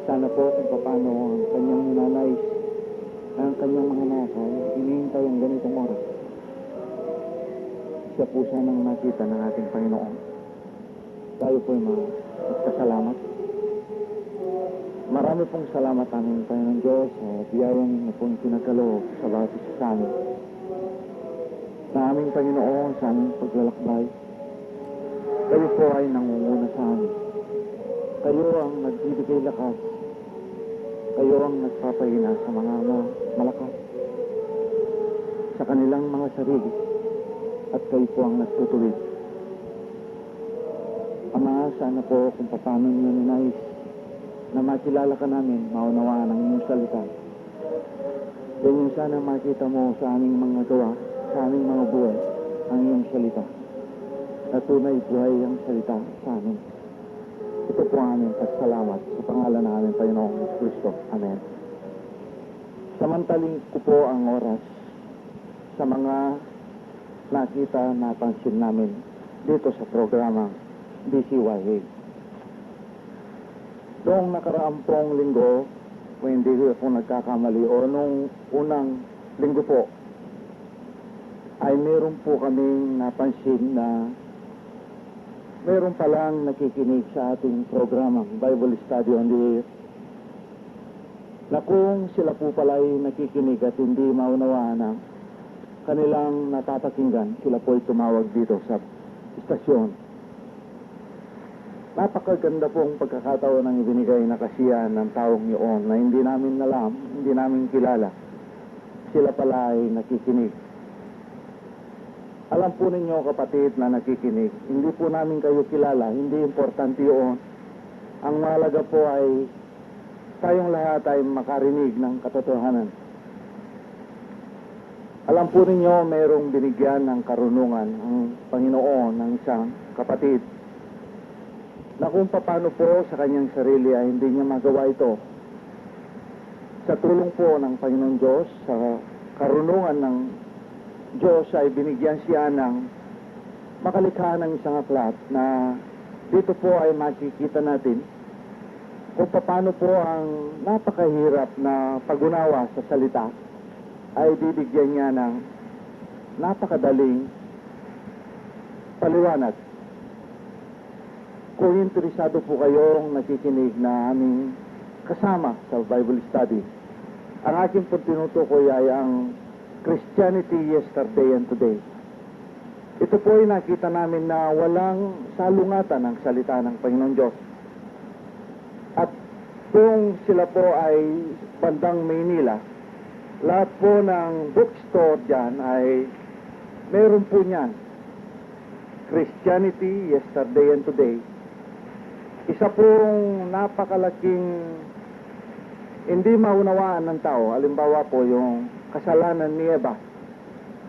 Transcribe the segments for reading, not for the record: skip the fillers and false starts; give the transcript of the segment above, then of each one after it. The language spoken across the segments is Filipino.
Sana po kung paano ang kanyang nanais, ang kanyang mga nakay, inihintay ang ganitong oras. Siya po sanang nakita ng ating Panginoon. Tayo po magkasalamat. Marami pong salamat aming Panginoon Diyos sa biyayang na pong pinagkaloob sa bawat isa sa amin. Sa aming Panginoon, sa aming paglalakbay, kayo po ay nangunguna sa amin. Kayo ang nagbibigay lakas. Kayo ang nagpapahina sa mga malakas, sa kanilang mga sarili, at kayo po ang nagtutuwid. Ama, sana po kung paano niyo ninais na makilala ka namin, maunawaan ang iyong salita. Ganyan sana makita mo sa aming mga gawa, sa aming mga buhay, ang iyong salita. At tunay buhay ang salita sa amin. Ito po ang aming pagsalamat sa pangalan ng aming Panginoong Kristo. Amen. Samantaling ko po ang oras sa mga nakita, napansin namin dito sa programa DCYA. Noong nakaraang pong linggo, kung hindi ko nagkakamali, o nung unang linggo po, ay meron po kaming napansin na meron palang nakikinig sa ating programang Bible Study on the Air, na kung sila po pala ay nakikinig at hindi maunawaan ang kanilang natapakinggan, sila po ay tumawag dito sa istasyon. Napakaganda pong pagkakataon ang ibinigay na kasiyahan ng taong yun na hindi namin alam, hindi namin kilala. Sila pala ay nakikinig. Alam po ninyo kapatid na nakikinig, hindi po namin kayo kilala, hindi importante yun. Ang mahalaga po ay tayong lahat ay makarinig ng katotohanan. Alam po ninyo mayroong binigyan ng karunungan ang Panginoon ng isang kapatid na kung paano po sa kanyang sarili ay hindi niya magawa ito. Sa tulong po ng Panginoon Diyos, sa karunungan ng Diyos ay binigyan siya ng makalikha ng isang aklat na dito po ay makikita natin kung paano po ang napakahirap na pag-unawa sa salita ay bibigyan niya ng napakadaling paliwanag. Kung interesado po kayong nakikinig na aming kasama sa Bible Study, ang aking pong tinutukoy ay ang Christianity Yesterday and Today. Ito po ay nakita namin na walang salungatan ang salita ng Panginoon Diyos. At kung sila po ay bandang Maynila, lahat po ng bookstore dyan ay meron po niyan. Christianity Yesterday and Today. Isa pong napakalaking hindi maunawaan ng tao. Halimbawa po yung kasalanan ni Eva.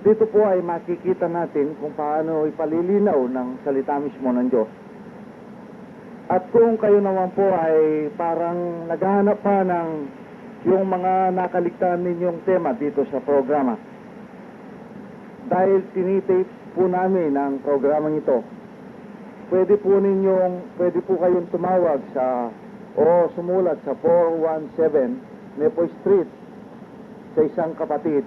Dito po ay makikita natin kung paano ipalilinaw ng salita mismo ng Diyos. At kung kayo naman po ay parang naghahanap pa ng yung mga nakaligtaan ninyong tema dito sa programa, dahil tinitape po namin ang programang ito, pwede po kayong tumawag sa o sumulat sa 417 Nepoy Street sa isang kapatid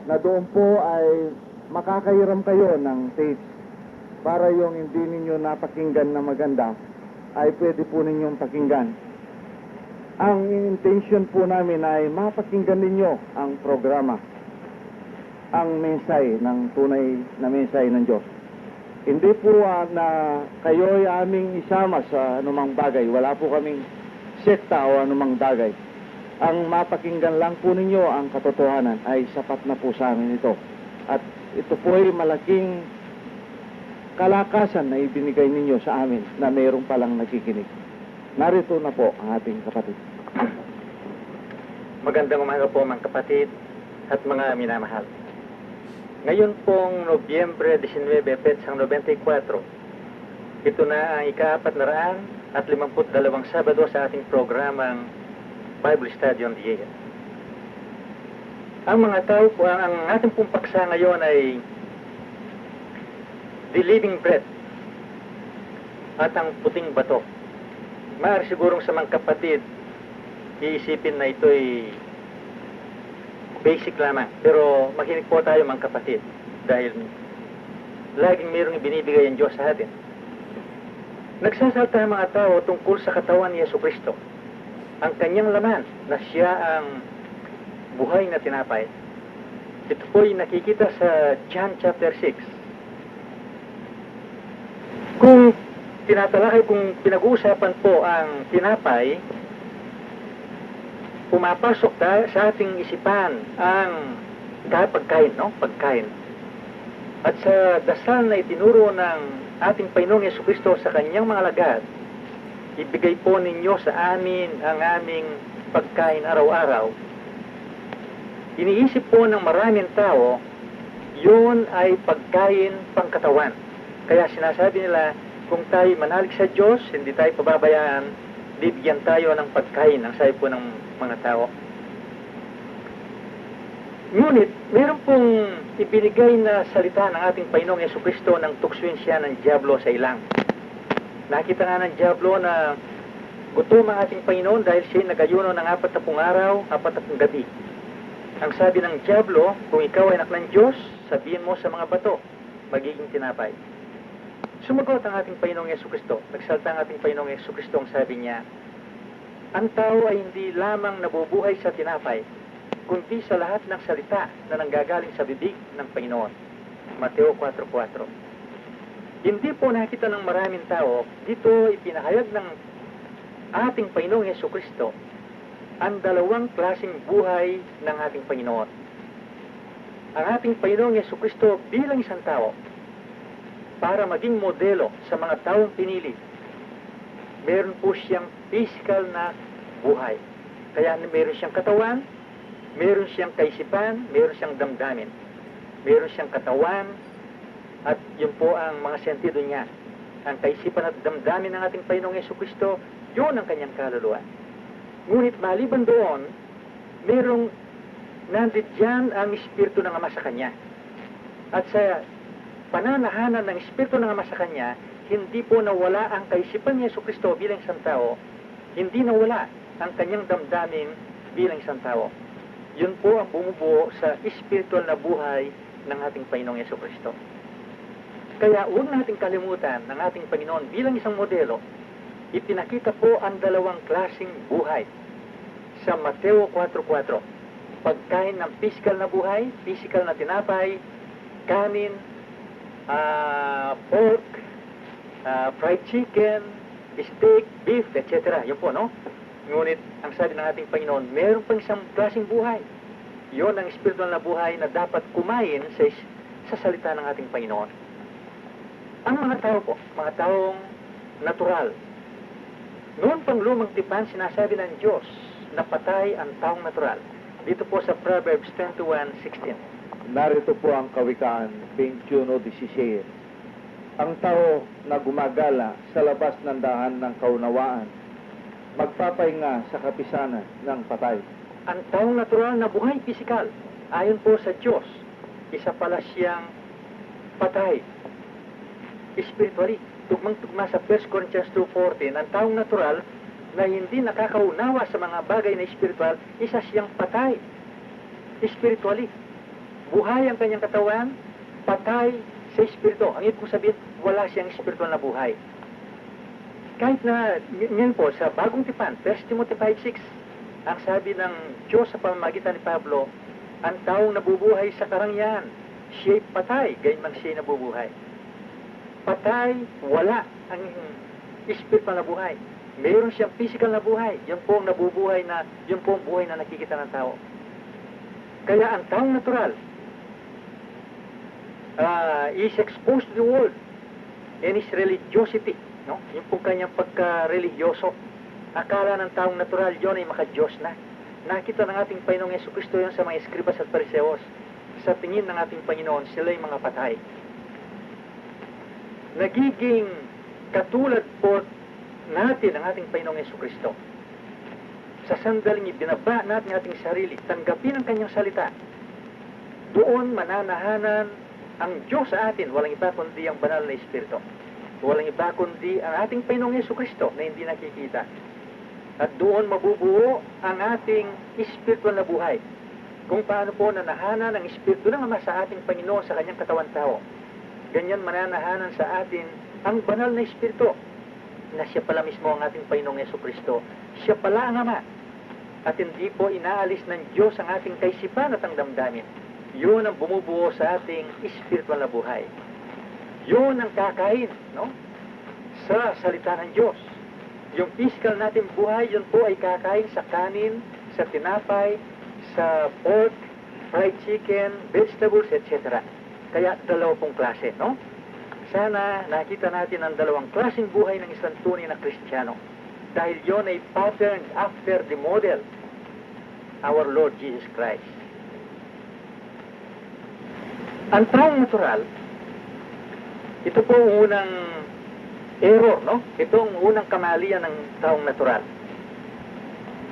na doon po ay makakahiram kayo ng tapes para yung hindi ninyo napakinggan na maganda ay pwede po ninyong pakinggan. Ang intention po namin ay mapakinggan ninyo ang programa, ang mensahe ng tunay na mensahe ng Diyos. Hindi po na kayo ay aming isama sa anumang bagay. Wala po kaming sekta o anumang bagay. Ang mapakinggan lang po ninyo ang katotohanan ay sapat na po sa amin ito. At ito po ay malaking kalakasan na ibinigay ninyo sa amin na mayroong palang nakikinig. Narito na po ang ating kapatid. Magandang umaga po mga kapatid at mga minamahal. Ngayon pong Nobyembre 19, Petsang 94, ito na ang ika-452 Sabado sa ating programang Bible Study on the Air. Ang mga tao po, ang ating pong paksa ngayon ay The Living Bread at ang puting bato. Maaari sigurong sa mga kapatid, iisipin na ito ay basic lamang. Pero makinig po tayo mga kapatid dahil laging mayroong ibinibigay ang Diyos sa atin. Nagsasalta ang mga tao tungkol sa katawan ni Yesu Kristo. Ang kanyang laman na siya ang buhay na tinapay. Ito po ay nakikita sa John chapter 6. Kung tinatalakay, kung pinag-uusapan po ang tinapay, pumapasok sa ating isipan ang pagkain, no? Pagkain. At sa dasal na itinuro ng ating Panginoong Jesucristo sa kanyang mga alagad, ibigay po ninyo sa amin ang aming pagkain araw-araw. Iniisip po ng maraming tao, yun ay pagkain pangkatawan. Kaya sinasabi nila, kung tayo manalig sa Diyos, hindi tayo pababayaan, bibigyan tayo ng pagkain, ang sabi po ng mga tao. Ngunit, meron pong ibinigay na salita ng ating Panginoong Jesucristo nang tuksuin siya ng Diablo sa ilang. Nakita nga ng Diablo na gutom ang ating Panginoon dahil siya nagayuno ng 40 araw, 40 gabi. Ang sabi ng Diablo, kung ikaw ay anak ng Diyos, sabihin mo sa mga bato, magiging tinapay. Sumagot ang ating Panginoong Jesucristo. Nagsalta ang ating Panginoong Jesucristo, ang sabi niya, ang tao ay hindi lamang nabubuhay sa tinapay, kundi sa lahat ng salita na nanggagaling sa bibig ng Panginoon. Mateo 4:4. Hindi po nakita ng maraming tao, dito ipinahayag ng ating Panginoong Jesucristo ang dalawang klaseng buhay ng ating Panginoon. Ang ating Panginoong Jesucristo bilang isang tao, para maging modelo sa mga taong pinili, meron po siyang physical na buhay. Kaya meron siyang katawan, meron siyang kaisipan, meron siyang damdamin. Meron siyang katawan, at yun po ang mga sentido niya. Ang kaisipan at damdamin ng ating Panginoong Jesucristo, yun ang kanyang kaluluwa. Ngunit maliban doon, merong nandyan ang Espiritu ng Ama sa kanya. At sa pananahanan ng Espiritu ng Ama sa kanya, hindi po nawala ang kaisipan ni Jesucristo bilang isang tao, hindi nawala ang kanyang damdamin bilang isang tao. Yun po ang bumubuo sa spiritual na buhay ng ating Panginoong Jesucristo. Kaya huwag nating kalimutan ng ating Panginoon bilang isang modelo. Ipinakita po ang dalawang klaseng buhay sa Mateo 4:4. Pagkain ng physical na buhay, physical na tinapay, kanin, pork, fried chicken, steak, beef, etc. Yun po, no? Ngunit, ang sabi ng ating Panginoon, meron pang isang klaseng buhay. Yun ang spiritual na buhay na dapat kumain sa salita ng ating Panginoon. Ang mga tao po, mga taong natural. Noon pang lumang tipan, sinasabi ng Diyos na patay ang taong natural. Dito po sa Proverbs 21:16. Narito po ang Kawikaan 21:16. Ang tao na gumagala sa labas ng daan ng kaunawaan, magpapahinga sa kapisanan ng patay. Ang taong natural na buhay pisikal, ayon po sa Diyos, isa pala siyang patay. Spiritually, tugmang-tugma sa 1 Corinthians 2:14, ang taong natural na hindi nakakaunawa sa mga bagay na spiritual, isa siyang patay. Spiritually, buhay ang kanyang katawan, patay sa espiritu. Ang ibig kong sabihin, wala siyang spiritual na buhay. Kahit na, ngayon po, sa bagong tipan, 1 Timothy 5:6, ang sabi ng Diyos sa pamamagitan ni Pablo, ang taong nabubuhay sa karangyaan, siya'y patay, gayunman siya'y nabubuhay. Patay, wala ang spiritual na buhay. Mayroon siyang physical na buhay. Yun po ang nabubuhay na, yun po ang buhay na nakikita ng tao. Kaya ang taong natural is exposed to the world and his religiosity, no? Yung po kanyang pagka-religyoso. Akala ng taong natural yun ay maka-Diyos na. Nakita ng ating Panginoong Jesucristo yun sa mga eskribas at pariseos. Sa tingin ng ating Panginoon, sila'y mga patay. Nagiging katulad po natin ang ating Panginoong Jesucristo. Sa sandaling ibinaba natin ang ating sarili, tanggapin ang kanyang salita. Doon mananahanan ang Diyos sa atin, walang iba kundi ang banal na Espiritu. Walang iba kundi ang ating Panginoong Jesucristo na hindi nakikita. At doon mabubuo ang ating espiritual na buhay. Kung paano po nanahanan ang Espiritu ng Ama sa ating Panginoon sa kanyang katawan tao. Ganyan mananahanan sa atin ang banal na Espiritu na siya pala mismo ang ating Panginoong Jesucristo. Siya pala ang Ama. At hindi po inaalis ng Diyos ang ating kaisipan at ang damdamin. Yun ang bumubuo sa ating espiritual na buhay. Yun ang kakain, no? Sa salita ng Diyos. Yung physical natin buhay, yun po ay kakain sa kanin, sa tinapay, sa pork, fried chicken, vegetables, etc. Kaya dalawa pong klase, no? Sana nakita natin ang dalawang klaseng buhay ng isang tunay na Kristiyano. Dahil yun ay patterned after the model, our Lord Jesus Christ. Ang taong natural, ito po ang unang error, no? Ito ang unang kamalian ng taong natural.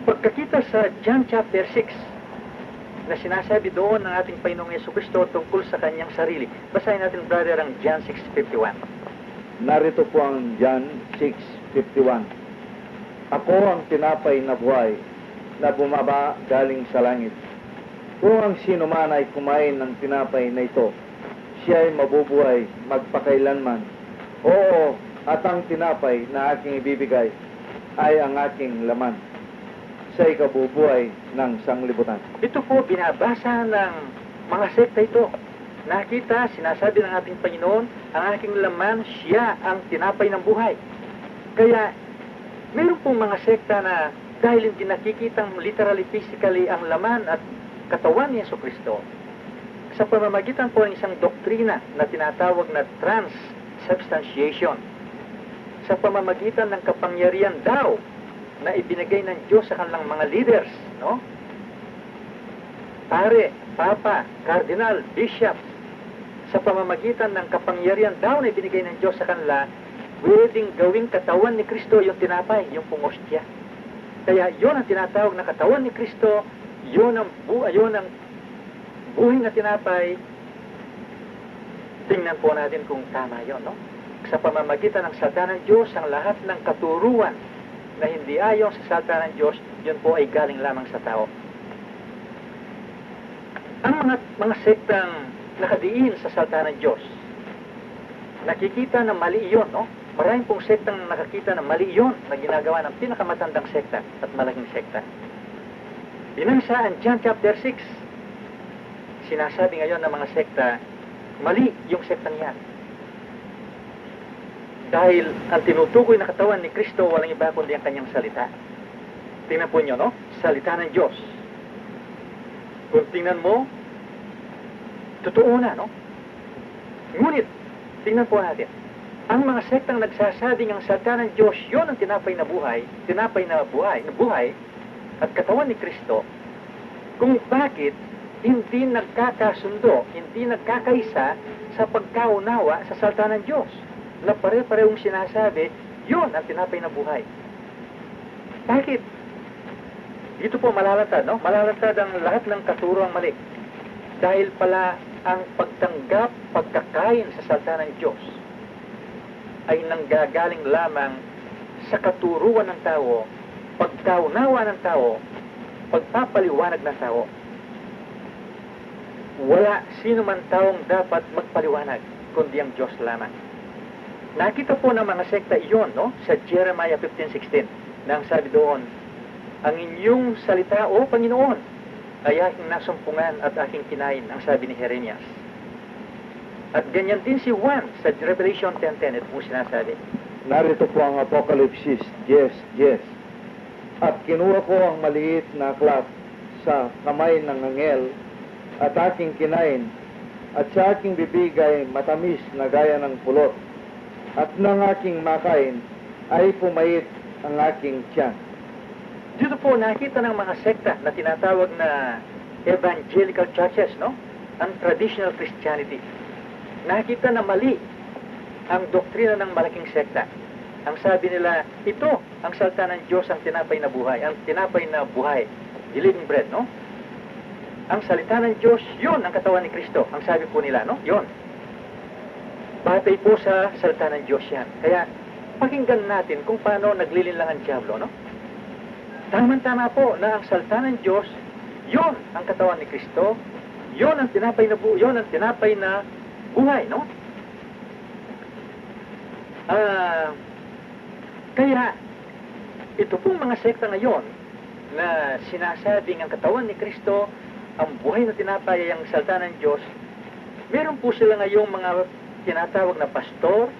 Pagkakita sa John chapter 6, na sinasabi doon ng ating Panginoong Jesucristo tungkol sa kanyang sarili. Basahin natin, brother, ang John 6:51. Narito po ang John 6:51. Ako ang tinapay na buhay na bumaba galing sa langit. Kung ang sino man ay kumain ng tinapay na ito, siya ay mabubuhay magpakailanman. Oo, at ang tinapay na aking ibibigay ay ang aking laman sa ikabubuhay ng sanglibutan. Ito po binabasa ng mga sekta ito. Nakita, sinasabi ng ating Panginoon, ang aking laman, siya ang tinapay ng buhay. Kaya, meron pong mga sekta na dahil hindi nakikitang literally, physically ang laman at katawan ni Jesucristo, sa pamamagitan po ng isang doktrina na tinatawag na transubstantiation, sa pamamagitan ng kapangyarihan daw na ibinigay ng Diyos sa kanilang mga leaders, no? Pare, papa, cardinal, bishop, sa pamamagitan ng kapangyarihan daw na ibinigay ng Diyos sa kanila, pwedeng gawing katawan ni Kristo yung tinapay, yung pungostya. Kaya yun ang tinatawag na katawan ni Kristo, yun ang buhay na tinapay. Tingnan po natin kung tama yun, no? Sa pamamagitan ng salita ng Diyos, ang lahat ng katuruan na hindi ayon sa salita ng Diyos, yun po ay galing lamang sa tao. Ang mga sektang nakadiin sa salita ng Diyos, nakikita na mali yun, no? Maraming pong sektang nakakita na mali yun na ginagawa ng pinakamatandang sekta at malaking sekta. Binasa ang John chapter 6. Sinasabi ngayon ng mga sekta, mali yung sektang yan. Dahil ang tinutukoy na katawan ni Kristo, walang iba kundi ang kanyang salita. Tingnan po nyo, no? Salita ng Diyos. Kung tingnan mo, totoo na, no? Ngunit, tingnan po natin. Ang mga sektang nagsasabing ang salita ng Diyos, yun ang tinapay na buhay, at katawan ni Kristo, kung bakit hindi nagkakasundo, hindi nagkakaisa sa pagkaunawa sa salita ng Diyos, na pare-parehong sinasabi, yun ang tinapay na buhay. Bakit? Dito po malalantad, no? Malalantad ang lahat ng katuruang mali. Dahil pala ang pagtanggap, pagkakain sa salita ng Diyos ay nanggagaling lamang sa katuruan ng tao, pagkaunawa ng tao, pagpapaliwanag ng tao. Wala sino man taong dapat magpaliwanag, kundi ang Diyos lamang. Nakita po ng mga sekta iyon, no? Sa Jeremiah 15:16, na ang sabi doon, ang inyong salita, O Panginoon, ay aking nasumpungan at aking kinain, ang sabi ni Jeremias. At ganyan din si Juan sa Revelation 10:10, ito po sinasabi. Narito po ang Apocalypse 10:10. At kinuha ko ang maliit na aklat sa kamay ng anghel at aking kinain, at sa aking bibig ay matamis na gaya ng pulot, at ng aking makain ay pumait ang aking tiyan. Dito po nakita ng mga sekta na tinatawag na evangelical churches, no? Ang traditional Christianity. Nakita na mali ang doktrina ng malaking sekta. Ang sabi nila, ito ang salita ng Diyos, ang tinapay na buhay, the living bread, no? Ang salita ng Diyos, yun ang katawan ni Kristo. Ang sabi po nila, no? Yun. Batay po sa salita ng Diyos yan. Kaya, pakinggan natin kung paano naglilinlang ang Diablo, no? Tama-tama po na ang salita ng Diyos, yun ang katawan ni Kristo, yun ang tinapay na buhay, no? Kaya, ito pong mga sekta ngayon na sinasabing ang katawan ni Kristo, ang buhay na tinapay ay ang salita ng Diyos, meron po sila ngayong mga tinatawag na pastor,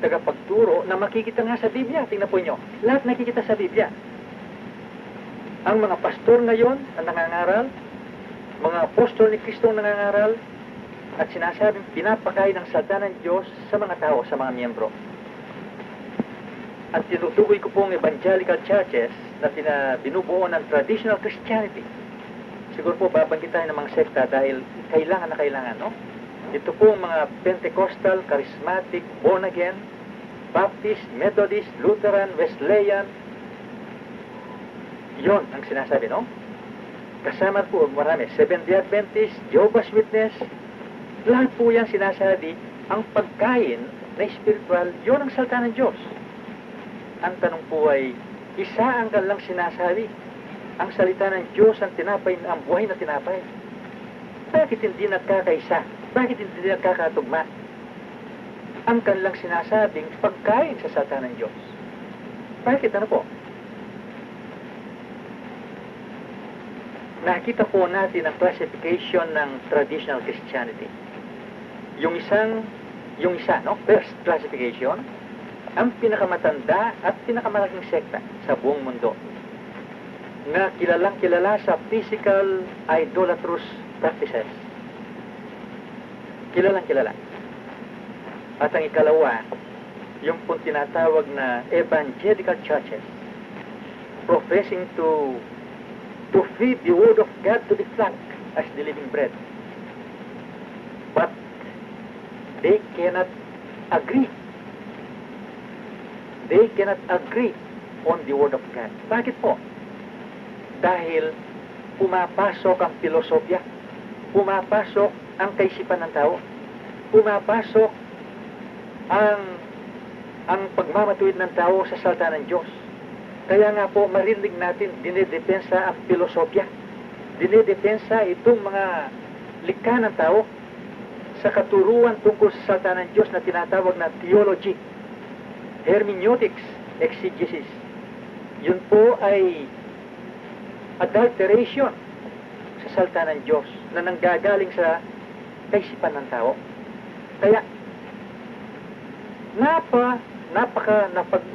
tagapagturo, na makikita nga sa Biblia. Tingnan po nyo, lahat nakikita sa Biblia. Ang mga pastor ngayon na nangangaral, mga apostol ni Kristo na nangangaral, at sinasabing pinapakain ng salita ng Diyos sa mga tao, sa mga miyembro. At tinutukoy ko pong evangelical churches na binubuo ng traditional Christianity. Siguro po babanggit tayo ng mga sekta dahil kailangan na kailangan, no? Ito po mga Pentecostal, Charismatic, Born Again, Baptist, Methodist, Lutheran, Wesleyan. Yon ang sinasabi, no? Kasama po marami, Seventh-day Adventist, Jehovah's Witness. Lahat po yan sinasabi, ang pagkain na spiritual, yon ang salita ng Diyos. Ang tanong po ay, isa ang kanilang sinasabi, ang salita ng Diyos, ang buhay na tinapay. Bakit hindi nagkakaisa? Bakit hindi nagkakatugma? Ang kanilang sinasabing pagkain sa salita ng Diyos. Bakit? Ano po? Nakita po natin ang classification ng traditional Christianity. Yung isa, no? First classification, ang pinakamatanda at pinakamalaking sekta sa buong mundo na kilalang-kilala sa physical idolatrous practices. Kilalang-kilala. At ang ikalawa, yung pong tinatawag na evangelical churches, professing to feed the word of God to the flock as the living bread. But they cannot agree. They cannot agree on the word of God. Bakit po? Dahil pumapasok ang filosofya, pumapasok ang kaisipan ng tao, pumapasok ang pagmamatuwid ng tao sa salita ng Diyos. Kaya nga po marinig natin dinidepensa ang filosofya, dinidepensa itong mga likha ng tao sa katuruan tungkol sa salita ng Diyos na tinatawag na theology, hermeneutics, exegesis. Yun po ay adulteration sa salita ng Diyos na nanggagaling sa kaisipan ng tao. Kaya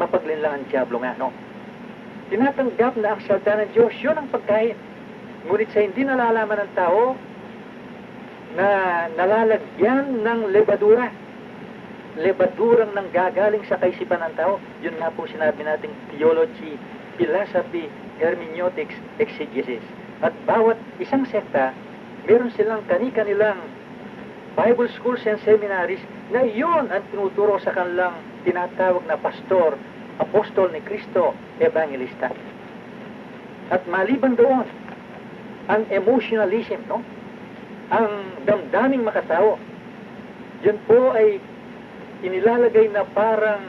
mapaglinlang ang Diablo nga, no? Tinatanggap na ang salita ng Diyos, yun ang pagkain. Ngunit sa hindi nalalaman ng tao na nalalagyan ng lebadurang nanggagaling sa kaisipan ng tao, yun nga po sinabi nating theology, philosophy, hermeneutics, exegesis. At bawat isang sekta, meron silang kani-kanilang Bible schools and seminaries na iyon ang tinuturo sa kanilang tinatawag na pastor, apostol ni Kristo, evangelista. At maliban doon, ang emotionalism, no? Ang damdaming makatao, yun po ay inilalagay na parang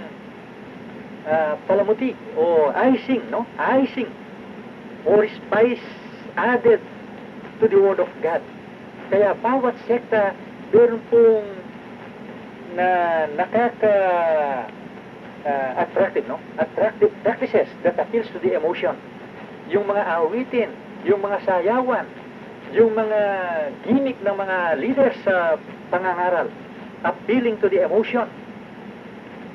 palamuti o icing, no? Icing or spice added to the word of God. Kaya bawat sekta meron pong attractive, no? Attractive practices that appeals to the emotion. Yung mga awitin, yung mga sayawan, yung mga gimmick ng mga leaders sa pangangaral, appealing to the emotion.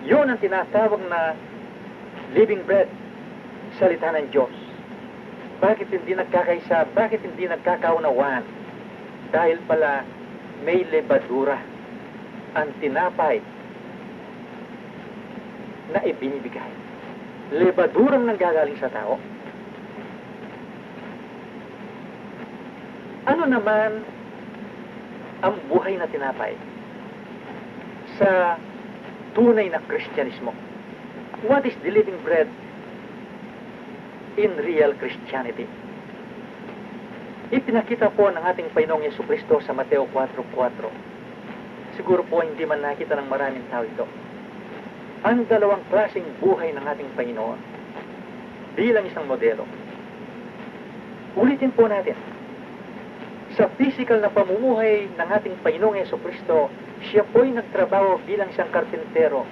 Yun ang tinatawag na living bread, salita ng Diyos. Bakit hindi nagkakaisa? Bakit hindi nagkakaunawaan? Dahil pala may lebadura ang tinapay na ibinibigay. Lebadurang nanggagaling sa tao. Ano naman ang buhay na tinapay sa tunay na Kristyanismo? What is the living bread in real Christianity? Ipinakita po ng ating Panginoong Jesucristo sa Mateo 4:4. Siguro po hindi man nakita ng maraming tao ito. Ang dalawang klaseng buhay ng ating Panginoon bilang isang modelo. Ulitin po natin. Sa physical na pamumuhay ng ating Panginoong Jesucristo, siya po'y nagtrabaho bilang isang karpintero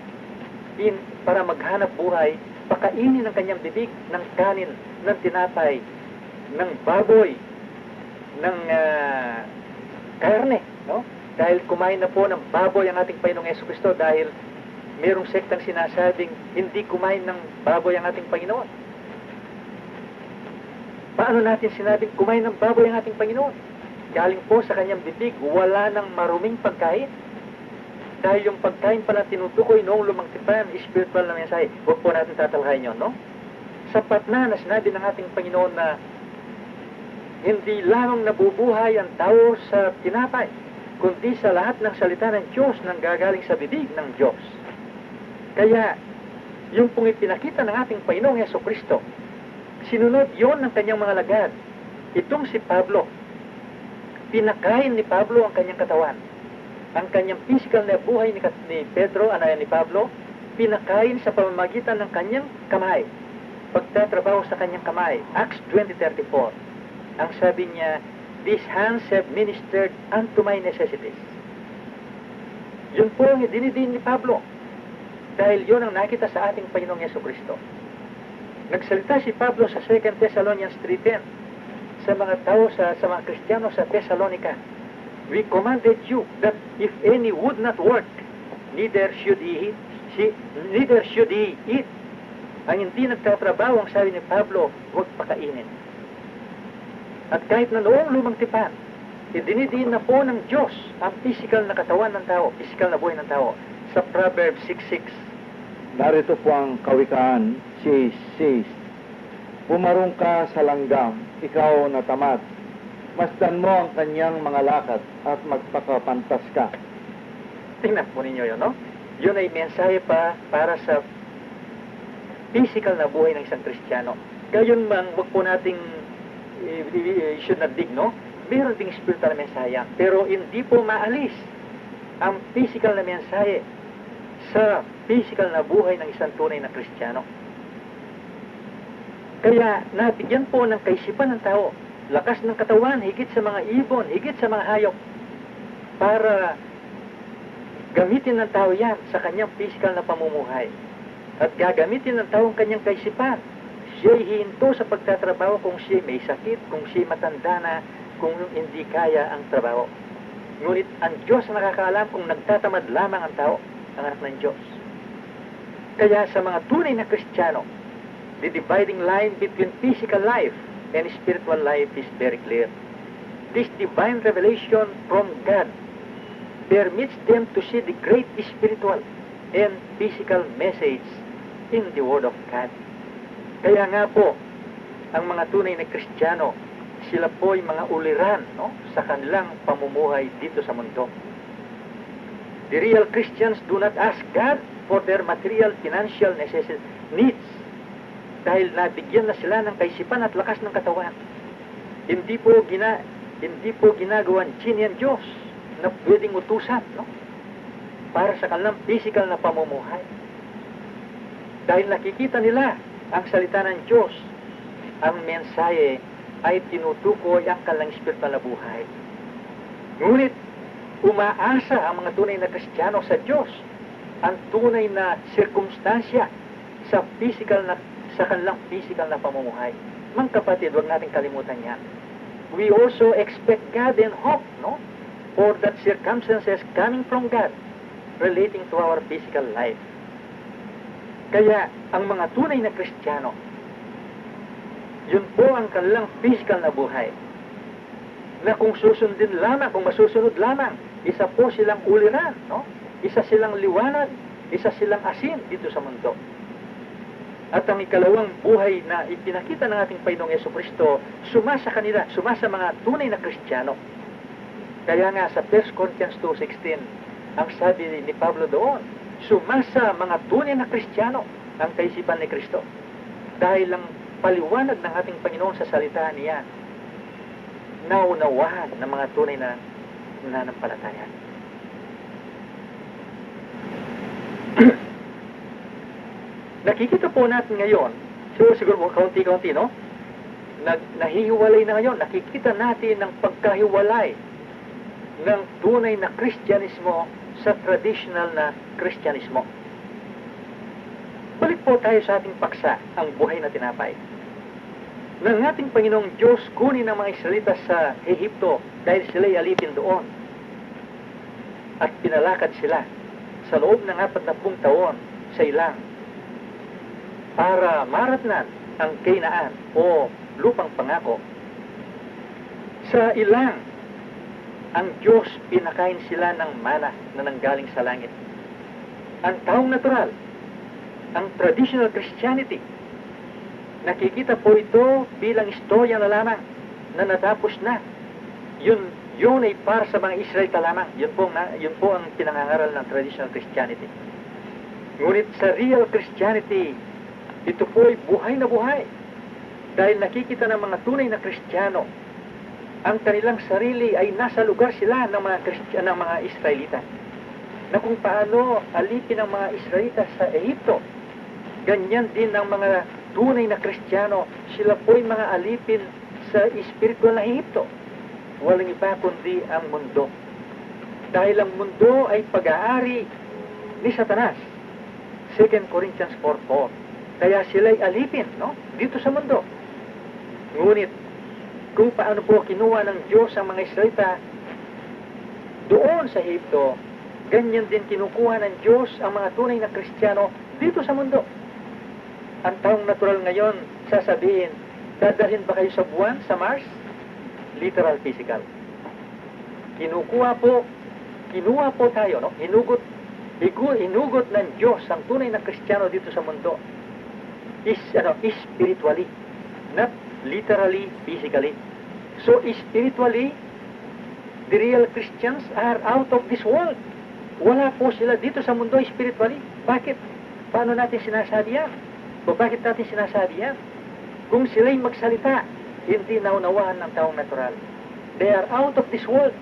para maghanap buhay, pakainin ng kanyang bibig ng kanin, ng tinapay, ng baboy, ng karne, no? Dahil kumain na po ng baboy ang ating Panginoong Jesucristo dahil merong sektang sinasabing hindi kumain ng baboy ang ating Panginoon. Paano natin sinabing kumain ng baboy ang ating Panginoon? Galing po sa kanyang bibig, wala ng maruming pagkain. Dahil yung pagkain pala tinutukoy noong lumang tipan, spiritual na mensahe. Huwag po natin tatalhayin yun, no? Sapat na sinabi ng ating Panginoon na hindi lamang nabubuhay ang tao sa tinapay, kundi sa lahat ng salita ng Diyos nang gagaling sa bibig ng Diyos. Kaya, yung pong ipinakita ng ating Panginoong Jesucristo, sinunod yon ng kanyang mga lagad. Itong si Pablo, pinakain ni Pablo ang kanyang katawan. Ang kanyang physical na buhay ni Pedro, ni Pablo, pinakain sa pamamagitan ng kanyang kamay. Pagtatrabaho sa kanyang kamay. Acts 20:34. Ang sabi niya, "These hands have ministered unto my necessities." Yun po ang dinidin ni Pablo. Dahil yun ang nakita sa ating Panginoong Jesucristo. Nagsalita si Pablo sa 2 Thessalonians 3:10 sa mga tao, sa mga Kristiyano sa Thessalonica. "We commanded you that if any would not work, neither should he eat." Ang hindi nagtatrabaho, ang sabi ni Pablo, huwag pakainin. At kahit na noong lumang tipan, idinidiin na po ng Diyos ang physical na katawan ng tao, physical na buhay ng tao. Sa Proverbs 6:6. Narito po ang kawikaan, says, "Pumarong ka sa langgam, ikaw na tamad. Masdan mo ang kanyang mga lakad at magpakapantas ka." Tingnan po ninyo yun, no? Yun ay mensahe para sa physical na buhay ng isang Kristiyano. Gayon man, wag po nating should not dig, no? Meron ding spiritual na mensahe, pero hindi po maalis ang physical na mensahe sa physical na buhay ng isang tunay na Kristiyano. Kaya nabigyan po ng kaisipan ng tao, lakas ng katawan, higit sa mga ibon, higit sa mga hayop, para gamitin ng tao yan sa kanyang physical na pamumuhay. At gagamitin ng tao ang kanyang kaisipan. Siya'y hihinto sa pagtatrabaho kung siya'y may sakit, kung siya'y matanda na, kung hindi kaya ang trabaho. Ngunit ang Diyos ang nakakaalam kung nagtatamad lamang ang tao, ang anak ng Diyos. Kaya sa mga tunay na Kristiyano, the dividing line between physical life and spiritual life is very clear. This divine revelation from God permits them to see the great spiritual and physical message in the Word of God. Kaya nga po, ang mga tunay na Kristiyano, sila po ay mga uliran, no, sa kanilang pamumuhay dito sa mundo. The real Christians do not ask God for their material, financial needs dahil nabigyan na sila ng kaisipan at lakas ng katawan. Hindi po ginagawan genie ang Diyos na pwedeng utusan, no, para sa kanilang physical na pamumuhay. Dahil nakikita nila ang salita ng Diyos, ang mensahe ay tinutukoy ang kanilang spiritual na buhay. Ngunit umaasa ang mga tunay na Kristiyano sa Diyos, ang tunay na sirkumstansya sa kanilang physical na pamumuhay. Mga kapatid, huwag natin kalimutan yan. We also expect God and hope, no, for that circumstances coming from God relating to our physical life. Kaya ang mga tunay na Kristiyano, yun po ang kanilang physical na buhay, na kung susundin lamang, kung masusunod lamang, isa po silang uliran, no? Isa silang liwanag, isa silang asin dito sa mundo. At ang ikalawang buhay na ipinakita ng ating Panginoong Jesucristo, sumasa kanila, sumasa mga tunay na Kristiyano. Kaya nga sa 1 Corinthians 2:16, ang sabi ni Pablo doon, sumasa mga tunay na Kristiyano ang kaisipan ni Kristo. Dahil ang paliwanag ng ating Panginoon sa salita niya, naunawahan ng mga tunay na nananampalataya. Nakikita po natin ngayon, siguro kaunti-kaunti, no? Nahihiwalay na ngayon, nakikita natin ng pagkahiwalay ng tunay na Kristyanismo sa traditional na Kristyanismo. Balik po tayo sa ating paksa, ang buhay na tinapay. Nang ating Panginoong Diyos kunin ang mga Israelita sa Ehipto dahil sila'y alipin doon at pinalakad sila sa loob ng 40 taon sa ilang para maratnan ang Kainaan o lupang pangako. Sa ilang, ang Diyos pinakain sila ng mana na nanggaling sa langit. Ang taong natural, ang traditional Christianity, nakikita po ito bilang istorya na lamang na natapos na. Yun ay para sa mga Israelita lamang. Yun po ang pinangangaral ng traditional Christianity. Ngunit sa real Christianity, ito po ay buhay na buhay. Dahil nakikita ng mga tunay na Kristiyano, ang kanilang sarili ay nasa lugar sila ng mga Israelita. Na kung paano alipin ang mga Israelita sa Ehipto, ganyan din ang mga tunay na Kristiyano, sila po ay mga alipin sa espiritual na Ehipto. Walang iba kundi ang mundo. Dahil ang mundo ay pag-aari ni Satanas. 2 Corinthians 4:4. Kaya sila'y alipin, no? Dito sa mundo. Ngunit, kung paano po kinuha ng Diyos ang mga Israelita doon sa Ehipto, ganyan din kinukuha ng Diyos ang mga tunay na Kristiyano dito sa mundo. Ang taong natural ngayon, sasabihin, dadalhin ba kayo sa buwan, sa Mars? Literal, physical. Kinuha po tayo, no? Hinugot ng Diyos ang tunay na Kristiyano dito sa mundo. Spiritually, not literally, physically. So, spiritually, the real Christians are out of this world. Wala po sila dito sa mundo spiritually. Bakit? Paano natin sinasabi yan? O bakit natin sinasabi yan? Kung sila'y magsalita, hindi naunawahan ng taong natural. They are out of this world.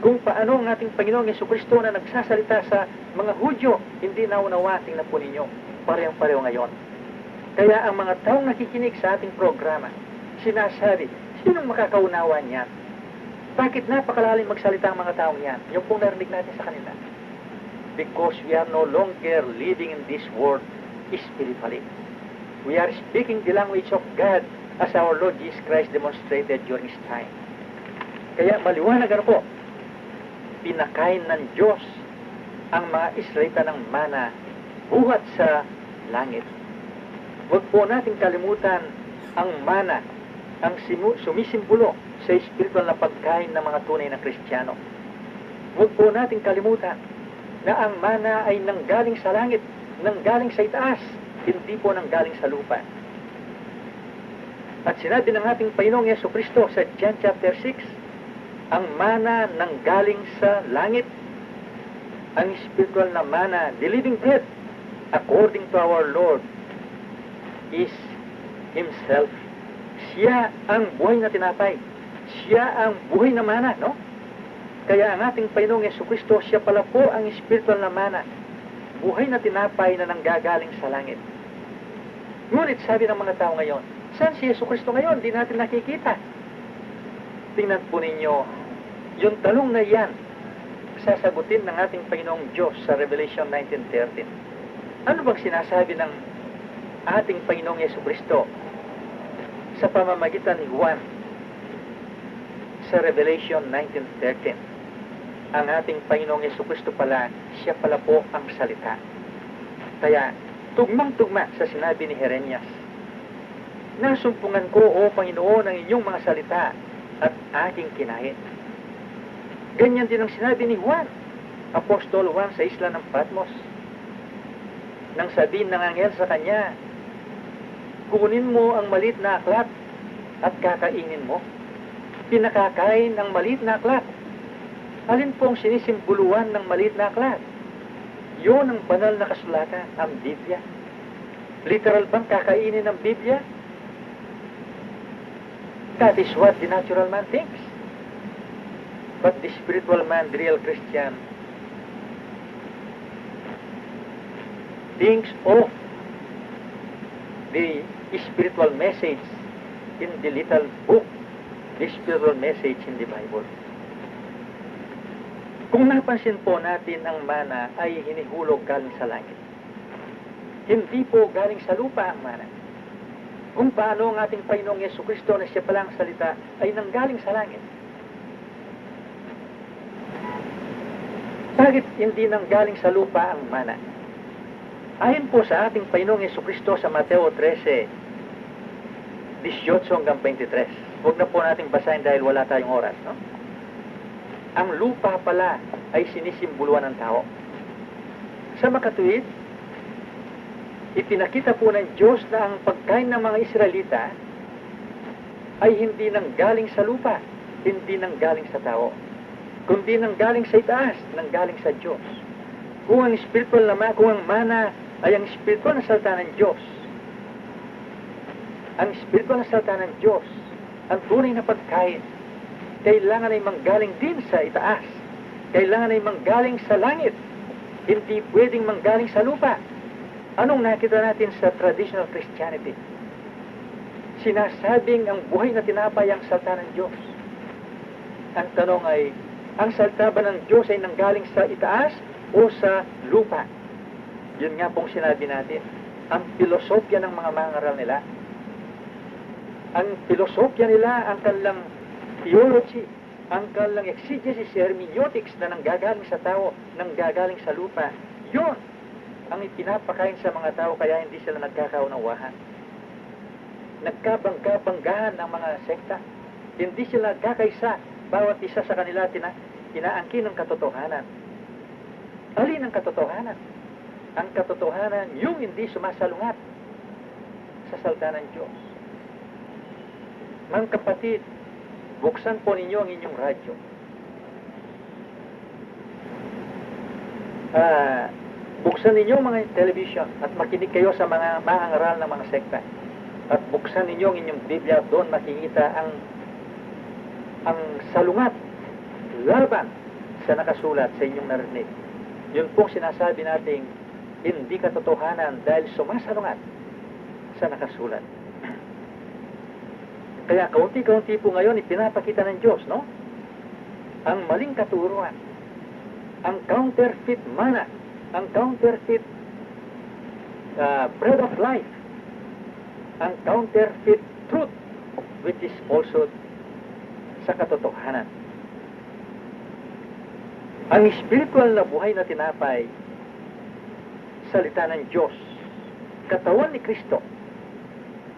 Kung paano ang ating Panginoong Jesucristo na nagsasalita sa mga Hudyo, hindi naunawahan. Tingnan po ninyo, parehong-pareho ngayon. Kaya ang mga taong nakikinig sa ating programa, sinasabi, sinong makakaunawa niyan? Bakit napakalalim magsalita ang mga taong yan? Yung pong narinig natin sa kanila. Because we are no longer living in this world spiritually. We are speaking the language of God as our Lord Jesus Christ demonstrated during His time. Kaya maliwanag po, pinakain ng Diyos ang mga Israelita ng mana buhat sa langit. Huwag po natin kalimutan ang mana, ang sumisimbolo sa spiritual na pagkain ng mga tunay na Kristiyano. Huwag po natin kalimutan na ang mana ay nanggaling sa langit, nanggaling sa itaas, hindi po nanggaling sa lupa. At sinabi ng ating Panginoong Jesucristo sa John chapter 6, ang mana nanggaling sa langit, ang spiritual na mana, the living bread, according to our Lord, is Himself. Siya ang buhay na tinapay. Siya ang buhay na mana, no? Kaya ang ating Panginoong Jesucristo, siya pala po ang spiritual na mana. Buhay na tinapay na nanggagaling sa langit. Ngunit sabi ng mga tao ngayon, saan si Jesucristo ngayon? Di natin nakikita. Tingnan po ninyo, yung tanong na yan, sasagutin ng ating Panginoong Diyos sa Revelation 19:13. Ano bang sinasabi ng ating Panginoong Jesucristo sa pamamagitan ni Juan sa Revelation 19:13? Ang ating Panginoong Jesucristo pala, siya pala po ang salita. Kaya, tugmang-tugma sa sinabi ni Jeremias, nasumpungan ko, O Panginoon, ang inyong mga salita at aking kinain. Ganyan din ang sinabi ni Juan, Apostol Juan sa isla ng Patmos. Nang sabihin ng anghel sa kanya, kunin mo ang maliit na aklat at kakainin mo. Pinakakain ng maliit na aklat. Alin pong sinisimbuluhan ng maliit na aklat? Yun ang banal na kasulatan, ang Biblia. Literal bang kakainin ng Biblia? That is what the natural man thinks. But the spiritual man, the real Christian, thinks of the spiritual message in the little book, the spiritual message in the Bible. Kung napansin po natin, ang mana ay hinihulog galing sa langit. Hindi po galing sa lupa ang mana. Kung paano ang ating Panginoong Yesukristo na siya palang salita ay nanggaling sa langit. Bakit hindi nanggaling sa lupa ang mana? Ayon po sa ating Panginoong Yesukristo sa Mateo 13, 18 hanggang 23. Huwag na po natin basahin dahil wala tayong oras, no? Ang lupa pala ay sinisimbuluhan ng tao. Sa makatuwid, ipinakita po ng Diyos na ang pagkain ng mga Israelita ay hindi nanggaling sa lupa, hindi nanggaling sa tao, kundi nanggaling sa itaas, nanggaling sa Diyos. Kung ang spiritual naman, kung ang mana ay ang spiritual na salita ng Diyos, ang spiritual na salita ng Diyos, ang tunay na pagkain, kailangan ay manggaling din sa itaas. Kailangan ay manggaling sa langit. Hindi pwedeng manggaling sa lupa. Anong nakita natin sa traditional Christianity? Sinasabing ang buhay na tinapay ang salita ng Diyos. Ang tanong ay, ang salita ba ng Diyos ay nanggaling sa itaas o sa lupa? Yun nga pong sinabi natin. Ang filosofya ng mga mangaral nila. Ang filosofya nila, ang kanilang theology, ang kanilang exegesis, hermeneutics na nanggagaling sa tao, nanggagaling sa lupa, yun ang ipinapakain sa mga tao, kaya hindi sila nagkakaunawahan. Nagkabangga-banggahan ng mga sekta. Hindi sila nagkakaisa. Bawat isa sa kanila inaangkin ng katotohanan. Alin ang katotohanan? Ang katotohanan, yung hindi sumasalungat sa salita ng Diyos. Mga kapatid, buksan po ninyo ang inyong radyo. Buksan ninyo mga television at makinig kayo sa mga maangaral ng mga sekta. At buksan ninyo ang inyong Biblia, doon makikita ang salungat, laban sa nakasulat sa inyong narinig. Yun pong sinasabi nating hindi katotohanan dahil sumasalungat sa nakasulat. Kaya kaunti-kaunti po ngayon ipinapakita ng Diyos, no? Ang maling katuruan, ang counterfeit manna, ang counterfeit bread of life, ang counterfeit truth, which is falsehood sa katotohanan. Ang spiritual na buhay na tinapay, salita ng Diyos, katawan ni Kristo,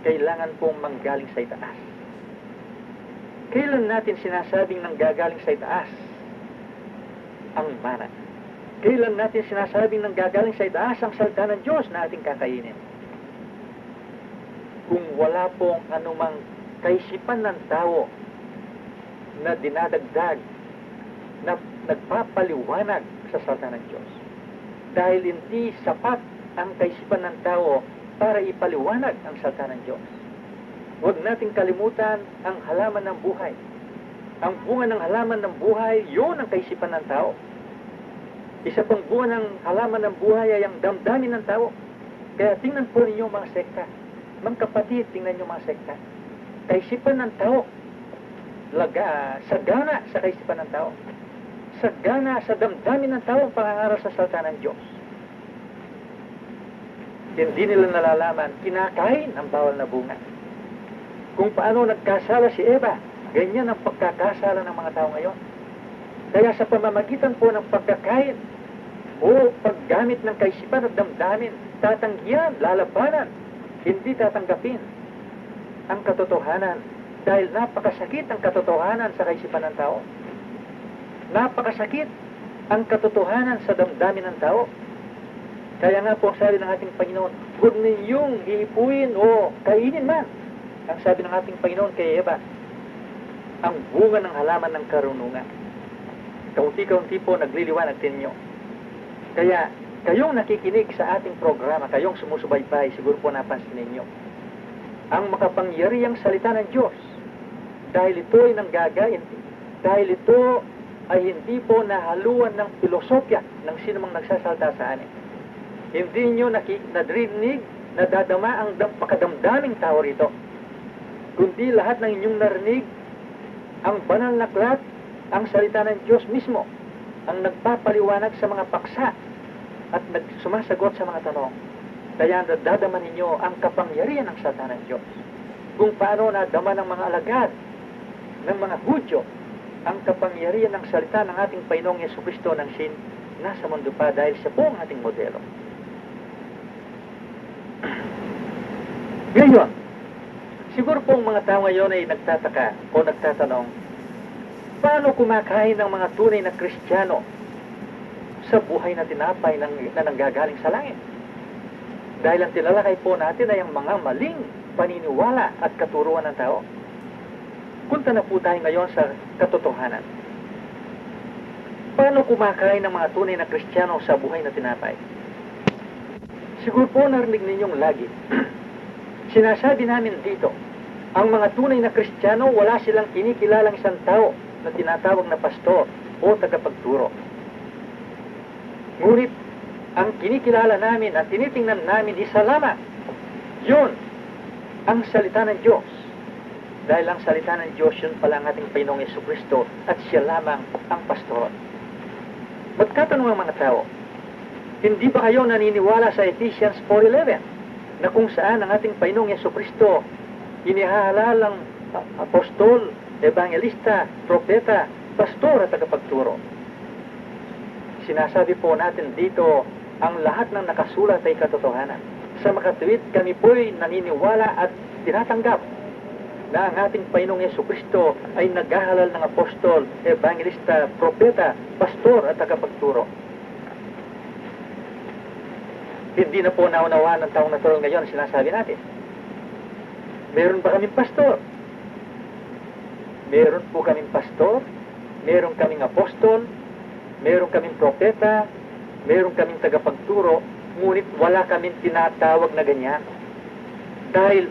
kailangan pong manggaling sa itaas. Kailan natin sinasabing nanggagaling sa itaas ang mana? Kailan natin sinasabing nanggagaling sa itaas ang salita ng Diyos na ating kakainin? Kung wala pong anumang kaisipan ng tao na dinadagdag, na nagpapaliwanag sa salita ng Diyos. Dahil hindi sapat ang kaisipan ng tao para ipaliwanag ang salita ng Diyos. Huwag nating kalimutan ang halaman ng buhay. Ang bunga ng halaman ng buhay, yun ang kaisipan ng tao. Isa pang bunga ng halaman ng buhay ay ang damdamin ng tao. Kaya tingnan po ninyo mga sekta. Mga kapatid, tingnan nyo mga sekta. Kaisipan ng tao, sagana sa kaisipan ng tao. Sagana sa damdamin ng tao ang pangangaral sa salita ng Diyos. Hindi nila nalalaman, kinakain ang bawal na bunga. Kung paano nagkasala si Eva, ganyan ang pagkakasala ng mga tao ngayon. Kaya sa pamamagitan po ng pagkakain o paggamit ng kaisipan at damdamin, tatanggihan, lalabanan, hindi tatanggapin ang katotohanan dahil napakasakit ang katotohanan sa kaisipan ng tao. Napakasakit ang katotohanan sa damdamin ng tao. Kaya nga po ang sabi ng ating Panginoon, huwag ninyong iipuin o kainin man. Ang sabi ng ating Panginoon kay Eva, ang bunga ng halaman ng karunungan. Kaunti-kaunti po nagliliwanag ninyo. Kaya, kayong nakikinig sa ating programa, kayong sumusubaybay, siguro po napansin ninyo, ang makapangyarihang salita ng Diyos, dahil ito ay nanggagain, dahil ito ay hindi po nahaluan ng filosofya ng sinumang nagsasalta sa anin. Hindi nyo nadrinig, nadadama ang pakadamdaming tao rito, kundi lahat ng inyong narinig, ang banal na aklat, ang salita ng Diyos mismo, ang nagpapaliwanag sa mga paksa at sumasagot sa mga tanong. Kaya nadadama ninyo ang kapangyarihan ng salita ng Diyos. Kung paano nadama ng mga alagad, ng mga Hudyo, ang kapangyarihan ng salita ng ating Panginoong Jesucristo ng sin nasa mundo pa dahil siya po ang ating modelo. Ngayon, siguro po ang mga tao ngayon ay nagtataka o nagtatanong, paano kumakain ng mga tunay na Kristiyano sa buhay na tinapay na nanggagaling sa langit? Dahil ang tilalakay po natin ay ang mga maling paniniwala at katuruan ng tao. Punta na po tayo ngayon sa katotohanan. Paano kumakain ng mga tunay na Kristiyano sa buhay na tinapay? Siguro po narinig ninyong lagi. Sinasabi namin dito, ang mga tunay na Kristiyano wala silang kinikilalang isang tao na tinatawag na pastor o tagapagturo. Ngunit, ang kinikilala namin at tinitingnan namin isa lamang. Yun, ang salita ng Diyos. Dahil ang salita ng Diyos, yun pala ang ating Panginoong Jesucristo at siya lamang ang pastor. Magtatanong ang mga tao, hindi ba kayo naniniwala sa Ephesians 4:11 na kung saan ang ating Panginoong Jesucristo inihahalal ang apostol, evangelista, propeta, pastor at tagapagturo? Sinasabi po natin dito, ang lahat ng nakasulat ay katotohanan. Sa makatuwid, kami po'y naniniwala at tinatanggap na ang ating Panginoong Jesucristo ay naghahalal ng apostol, evangelista, propeta, pastor at tagapagturo. Hindi na po naunawaan ng taong natural ngayon sinasabi natin. Meron ba kaming pastor? Meron po kaming pastor, meron kaming apostol, meron kaming propeta, meron kaming tagapagturo, ngunit wala kaming tinatawag na ganyan. Dahil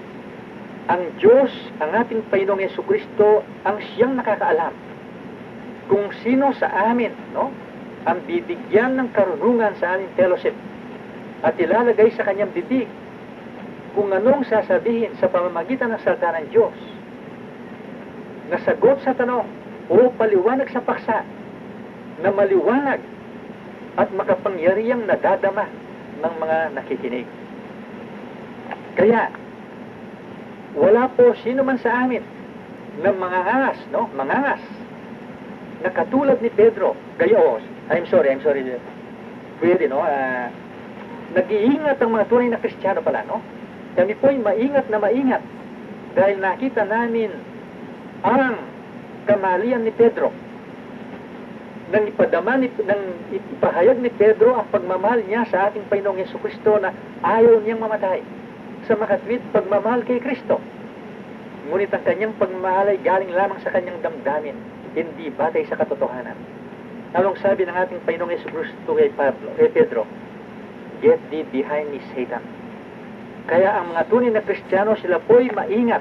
ang Diyos, ang ating Panginoong Jesucristo, ang siyang nakakaalam kung sino sa amin, no, ang bibigyan ng karunungan sa aming fellowship at ilalagay sa kanyang bibig kung anong sasabihin sa pamamagitan ng salita ng Diyos na sagot sa tanong o paliwanag sa paksa na maliwanag at makapangyarihang nadadama ng mga nakikinig. Kaya, wala po sino man sa amin na mangangas, no? Mangangas na katulad ni Pedro. Gayo, I'm sorry. Pwede, no? Nag-iingat ang mga tunay na Kristiyano pala, no? Kami po'y maingat na maingat dahil nakita namin ang kamalian ni Pedro. Nang ipahayag ni Pedro ang pagmamahal niya sa ating Panginoong Jesucristo na ayaw niyang mamatay sa makatwid pagmamahal kay Kristo. Ngunit ang kanyang pagmamahal ay galing lamang sa kanyang damdamin, hindi batay sa katotohanan. Anong sabi ng ating Panginoong Jesucristo kay Pedro? Get thee behind me, Satan. Kaya ang mga tunay na Kristiyano, sila po'y maingat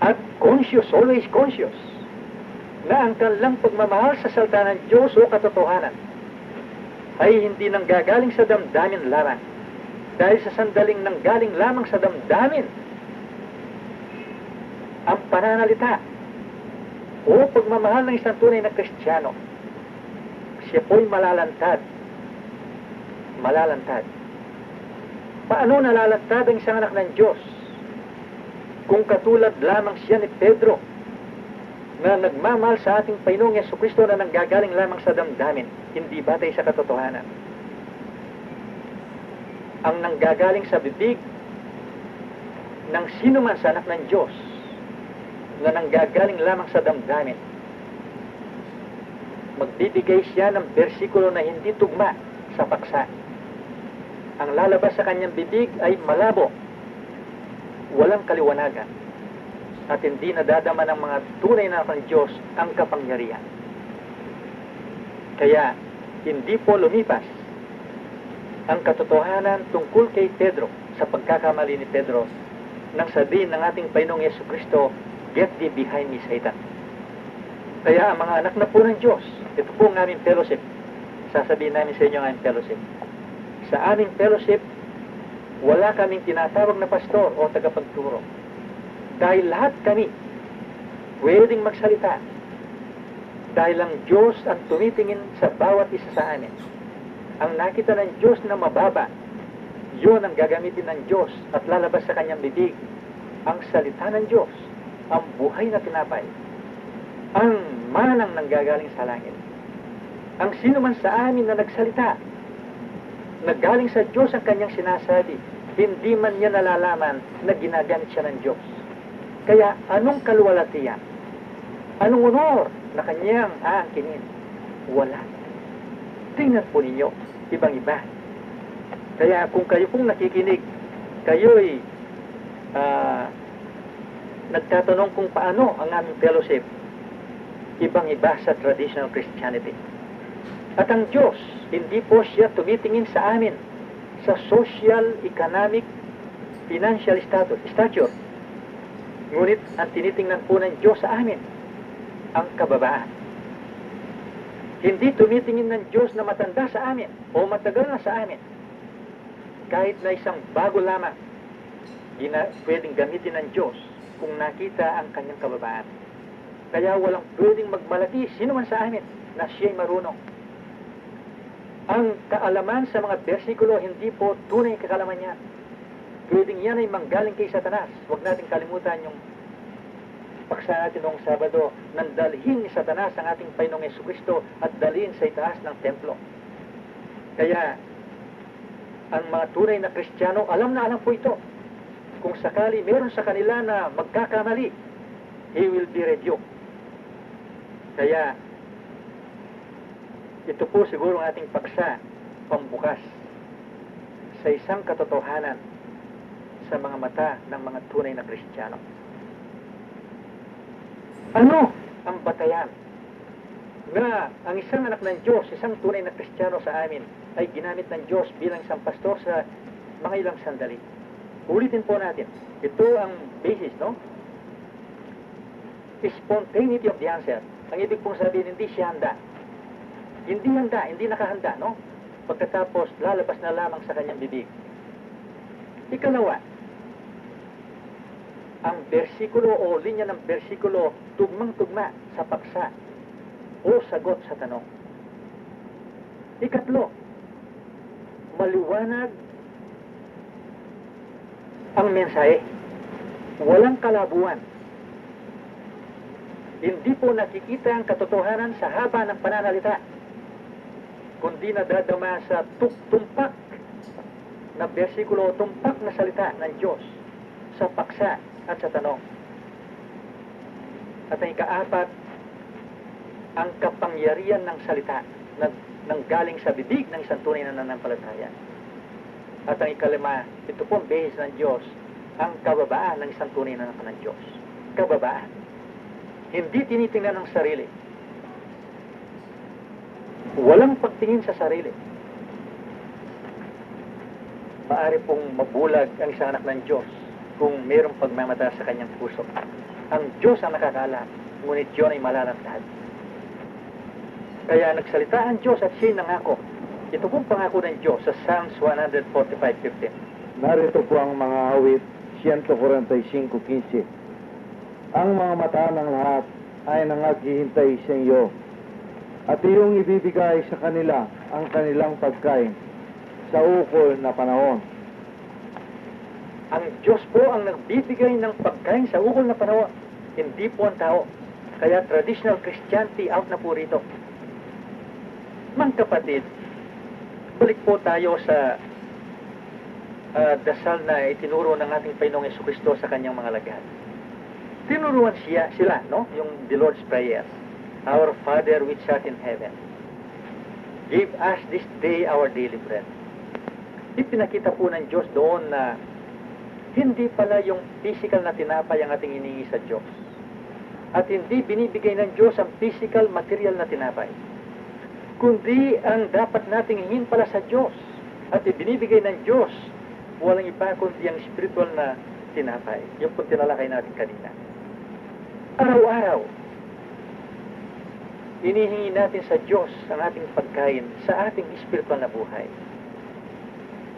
at conscious, always conscious, na ang kanilang pagmamahal sa salita ng Diyos o katotohanan ay hindi nanggagaling sa damdamin lamang. Dahil sa sandaling nanggaling lamang sa damdamin ang pananalita o pagmamahal ng isang tunay na Kristiyano, siya po'y malalantad. Paano nalalantad ang isang anak ng Diyos kung katulad lamang siya ni Pedro na nagmamahal sa ating Panginoong Jesucristo na nanggagaling lamang sa damdamin, hindi batay sa katotohanan? Ang nanggagaling sa bibig ng sino man sa anak ng Diyos na nanggagaling lamang sa damdamin, magbibigay siya ng bersikulo na hindi tugma sa paksa. Ang lalabas sa kanyang bibig ay malabo, walang kaliwanagan, at hindi nadadama ng mga tunay na anak ng Diyos ang kapangyarihan. Kaya, hindi po lumipas ang katotohanan tungkol kay Pedro sa pagkakamali ni Pedro nang sabihin ng ating Panginoong Yesukristo, "Get thee behind me, Satan." Kaya ang mga anak na po ng Diyos, ito po ang aming fellowship. Sasabihin namin sa inyo ang aming fellowship. Sa aming fellowship, wala kaming tinatawag na pastor o tagapagturo. Dahil lahat kami pwedeng magsalita. Dahil ang Diyos ang tumitingin sa bawat isa sa amin. Ang nakita ng Diyos na mababa, yun ang gagamitin ng Diyos at lalabas sa kanyang bibig. Ang salita ng Diyos, ang buhay na tinapay, ang manang nanggagaling sa langit. Ang sino man sa amin na nagsalita, naggaling sa Diyos ang kanyang sinasabi, hindi man niya nalalaman na ginagamit siya ng Diyos. Kaya anong kaluwalhatian? Anong honor na kanyang aangkinin? Wala. Tingnan po ninyo, ibang-iba. Kaya kung kayo pong nakikinig, kayo'y nagtatanong kung paano ang aming fellowship, ibang-iba sa traditional Christianity. At ang Diyos, hindi po siya tumitingin sa amin sa social, economic, financial stature. Ngunit ang tinitingnan po ng Diyos sa amin, ang kababaan. Hindi tumitingin ng Diyos na matanda sa amin o matagal na sa amin. Kahit na isang bago lamang, pwedeng gamitin ng Diyos kung nakita ang kanyang kababaan. Kaya walang pwedeng magmalati sino man sa amin na siya'y marunong. Ang kaalaman sa mga bersikulo, hindi po tunay kakalaman yan. Pwedeng yan ay manggaling kay Satanas. Huwag natin kalimutan yung paksa natin noong Sabado, nang dalhin ni Satanas ang ating Panginoong Yesukristo at dalhin sa itaas ng templo. Kaya, ang mga tunay na Kristiyano, alam na alam po ito. Kung sakali meron sa kanila na magkakamali, he will be rebuked. Kaya, ito po siguro ang ating paksa, pambukas sa isang katotohanan sa mga mata ng mga tunay na Kristiyano. Ano ang batayan na ang isang anak ng Diyos, isang tunay na Kristiyano sa amin, ay ginamit ng Diyos bilang isang pastor sa mga ilang sandali? Ulitin po natin. Ito ang basis, no? Spontaneity of the answer. Ang ibig pong sabihin, hindi siya handa. Hindi handa, hindi nakahanda, no? Pagkatapos, lalabas na lamang sa kanyang bibig. Ikalawa, ang bersikulo o linya ng bersikulo tugmang-tugma sa paksa o sagot sa tanong. Ikatlo, maliwanag ang mensahe. Walang kalabuan. Hindi po nakikita ang katotohanan sa haba ng pananalita, kundi nadadama sa tumpak na bersikulo, tumpak na salita ng Diyos sa paksa at sa tanong. At ang ikaapat, ang kapangyarihan ng salita na nanggaling sa bibig ng isang tunay na nananampalataya. At ang ikalima, ito po ang behis ng Diyos, ang kababaan ng isang tunay na anak ng Diyos. Kababaan. Hindi tinitingnan ng sarili. Walang pagtingin sa sarili. Maaari pong mabulag ang isang anak ng Diyos kung mayroong pagmamata sa kanyang puso. Ang Diyos ang nakakaalam, ngunit yun ay malalamtad. Kaya nagsalita ang Diyos at siya'y nangako. Ito pong pangako ng Diyos sa Psalms 145:15. Narito po ang mga awit 145:15. Ang mga mata ng lahat ay nangaghihintay sa iyo, at iyong ibibigay sa kanila ang kanilang pagkain sa ukol na panahon. Ang Diyos po ang nagbibigay ng pagkain sa ukol na panahon, hindi po ang tao. Kaya traditional Christianity out na po rito. Mga kapatid, balik po tayo sa dasal na itinuro ng ating Panginoong Yesukristo sa kanyang mga lagad. Tinuruan sila, no? Yung the Lord's Prayer. Our Father which art in heaven, give us this day our daily bread. ipinakita po ng Diyos doon na hindi pala yung physical na tinapay ang ating iniingi sa Diyos. At hindi binibigay ng Diyos ang physical material na tinapay. Kundi ang dapat nating hingin pala sa Diyos at ibinibigay ng Diyos, walang iba kundi ang spiritual na tinapay. Yung po tinalakay natin kanina. Araw-araw, inihingi natin sa Diyos ang ating pagkain sa ating spiritual na buhay.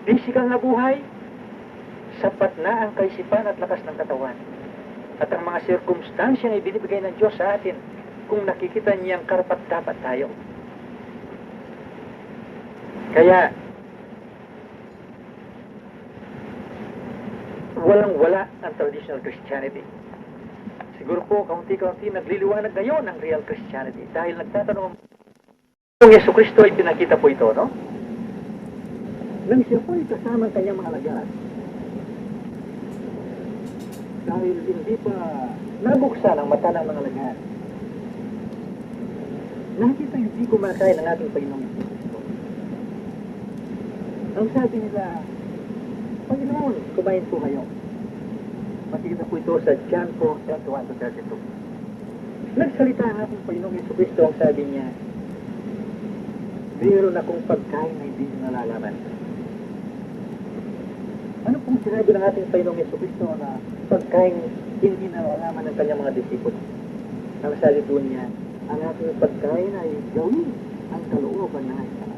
Physical na buhay, sapat na ang kaisipan at lakas ng katawan. At ang mga sirkumstansyang ibinibigay ng Diyos sa atin kung nakikita niyang karapat-dapat tayo. Kaya, walang-wala ang traditional Christianity. Siguro po, kaunti-kaunti nagliliwanag ngayon ang real Christianity dahil nagtatanong kung Yesu Cristo ay pinakita po ito, no? Nang siya po ay kasama ang kanyang mga lagas. Dahil hindi pa nabuksan ang mata ng mga lagas. Nakita hindi kumakain ang ating Panginoong Yesu Cristo. Ang sabi nila, Panginoon, kumain po kayo. Makikita po ito sa John 4:31-32. Nagsalita ang ating Panginoong Yesu Cristo, ang sabi niya, mayroon akong pagkain na hindi nyo nalalaman. Ano pong sinabi ng ating Panginoong Yesu Cristo na pagkain hindi nalalaman ng kanyang mga disipulo? Ang sabi po niya, ang ating pagkain ay gawin ang kalooban ng ating Ama.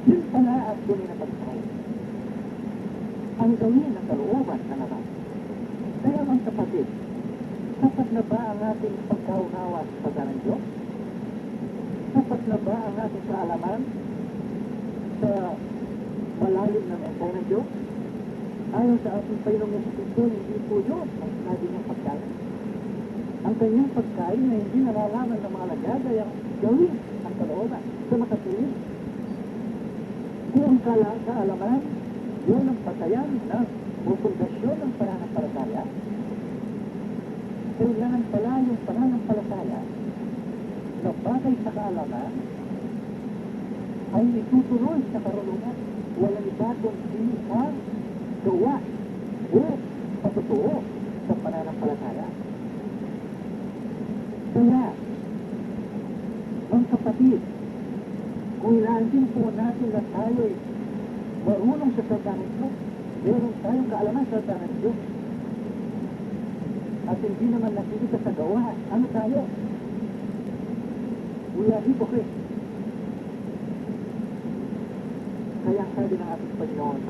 Yun pala ang gawin na pagkain. Ang gawin ang kalooban ng Ama. Kaya mga kapatid, sapat na ba ang ating pagkaunawa sa pagkain ng Diyos? Sapat na ba ang ating kaalaman sa malalim ng mensahe ng Diyos? Ayon sa ating Panginoong Yesu Cristo, hindi po yun ang sinabi niyang pagkain. Ang kanyang pagkain na hindi nalalaman ng mga lagad ay ang gawin ang kalooban sa makatuwid. Kung ang kaalaman, yun ang patayan ng pundasyon ng pananampalataya. Kailangan pala yung pananampalataya na bagay sa kaalaman ay itutuloy sa karunungan. Walang iba kundi ang gawa o patutuo sa pananampalataya. Kaya, mga kapatid, kung ilaansin po natin na tayo'y marunong sa salita ng Diyos, meron tayong kaalaman sa salita ng Diyos, at hindi naman nakikita sa gawa, ano tayo? We are hypocrites. Kaya sabi ng ating Panginoon,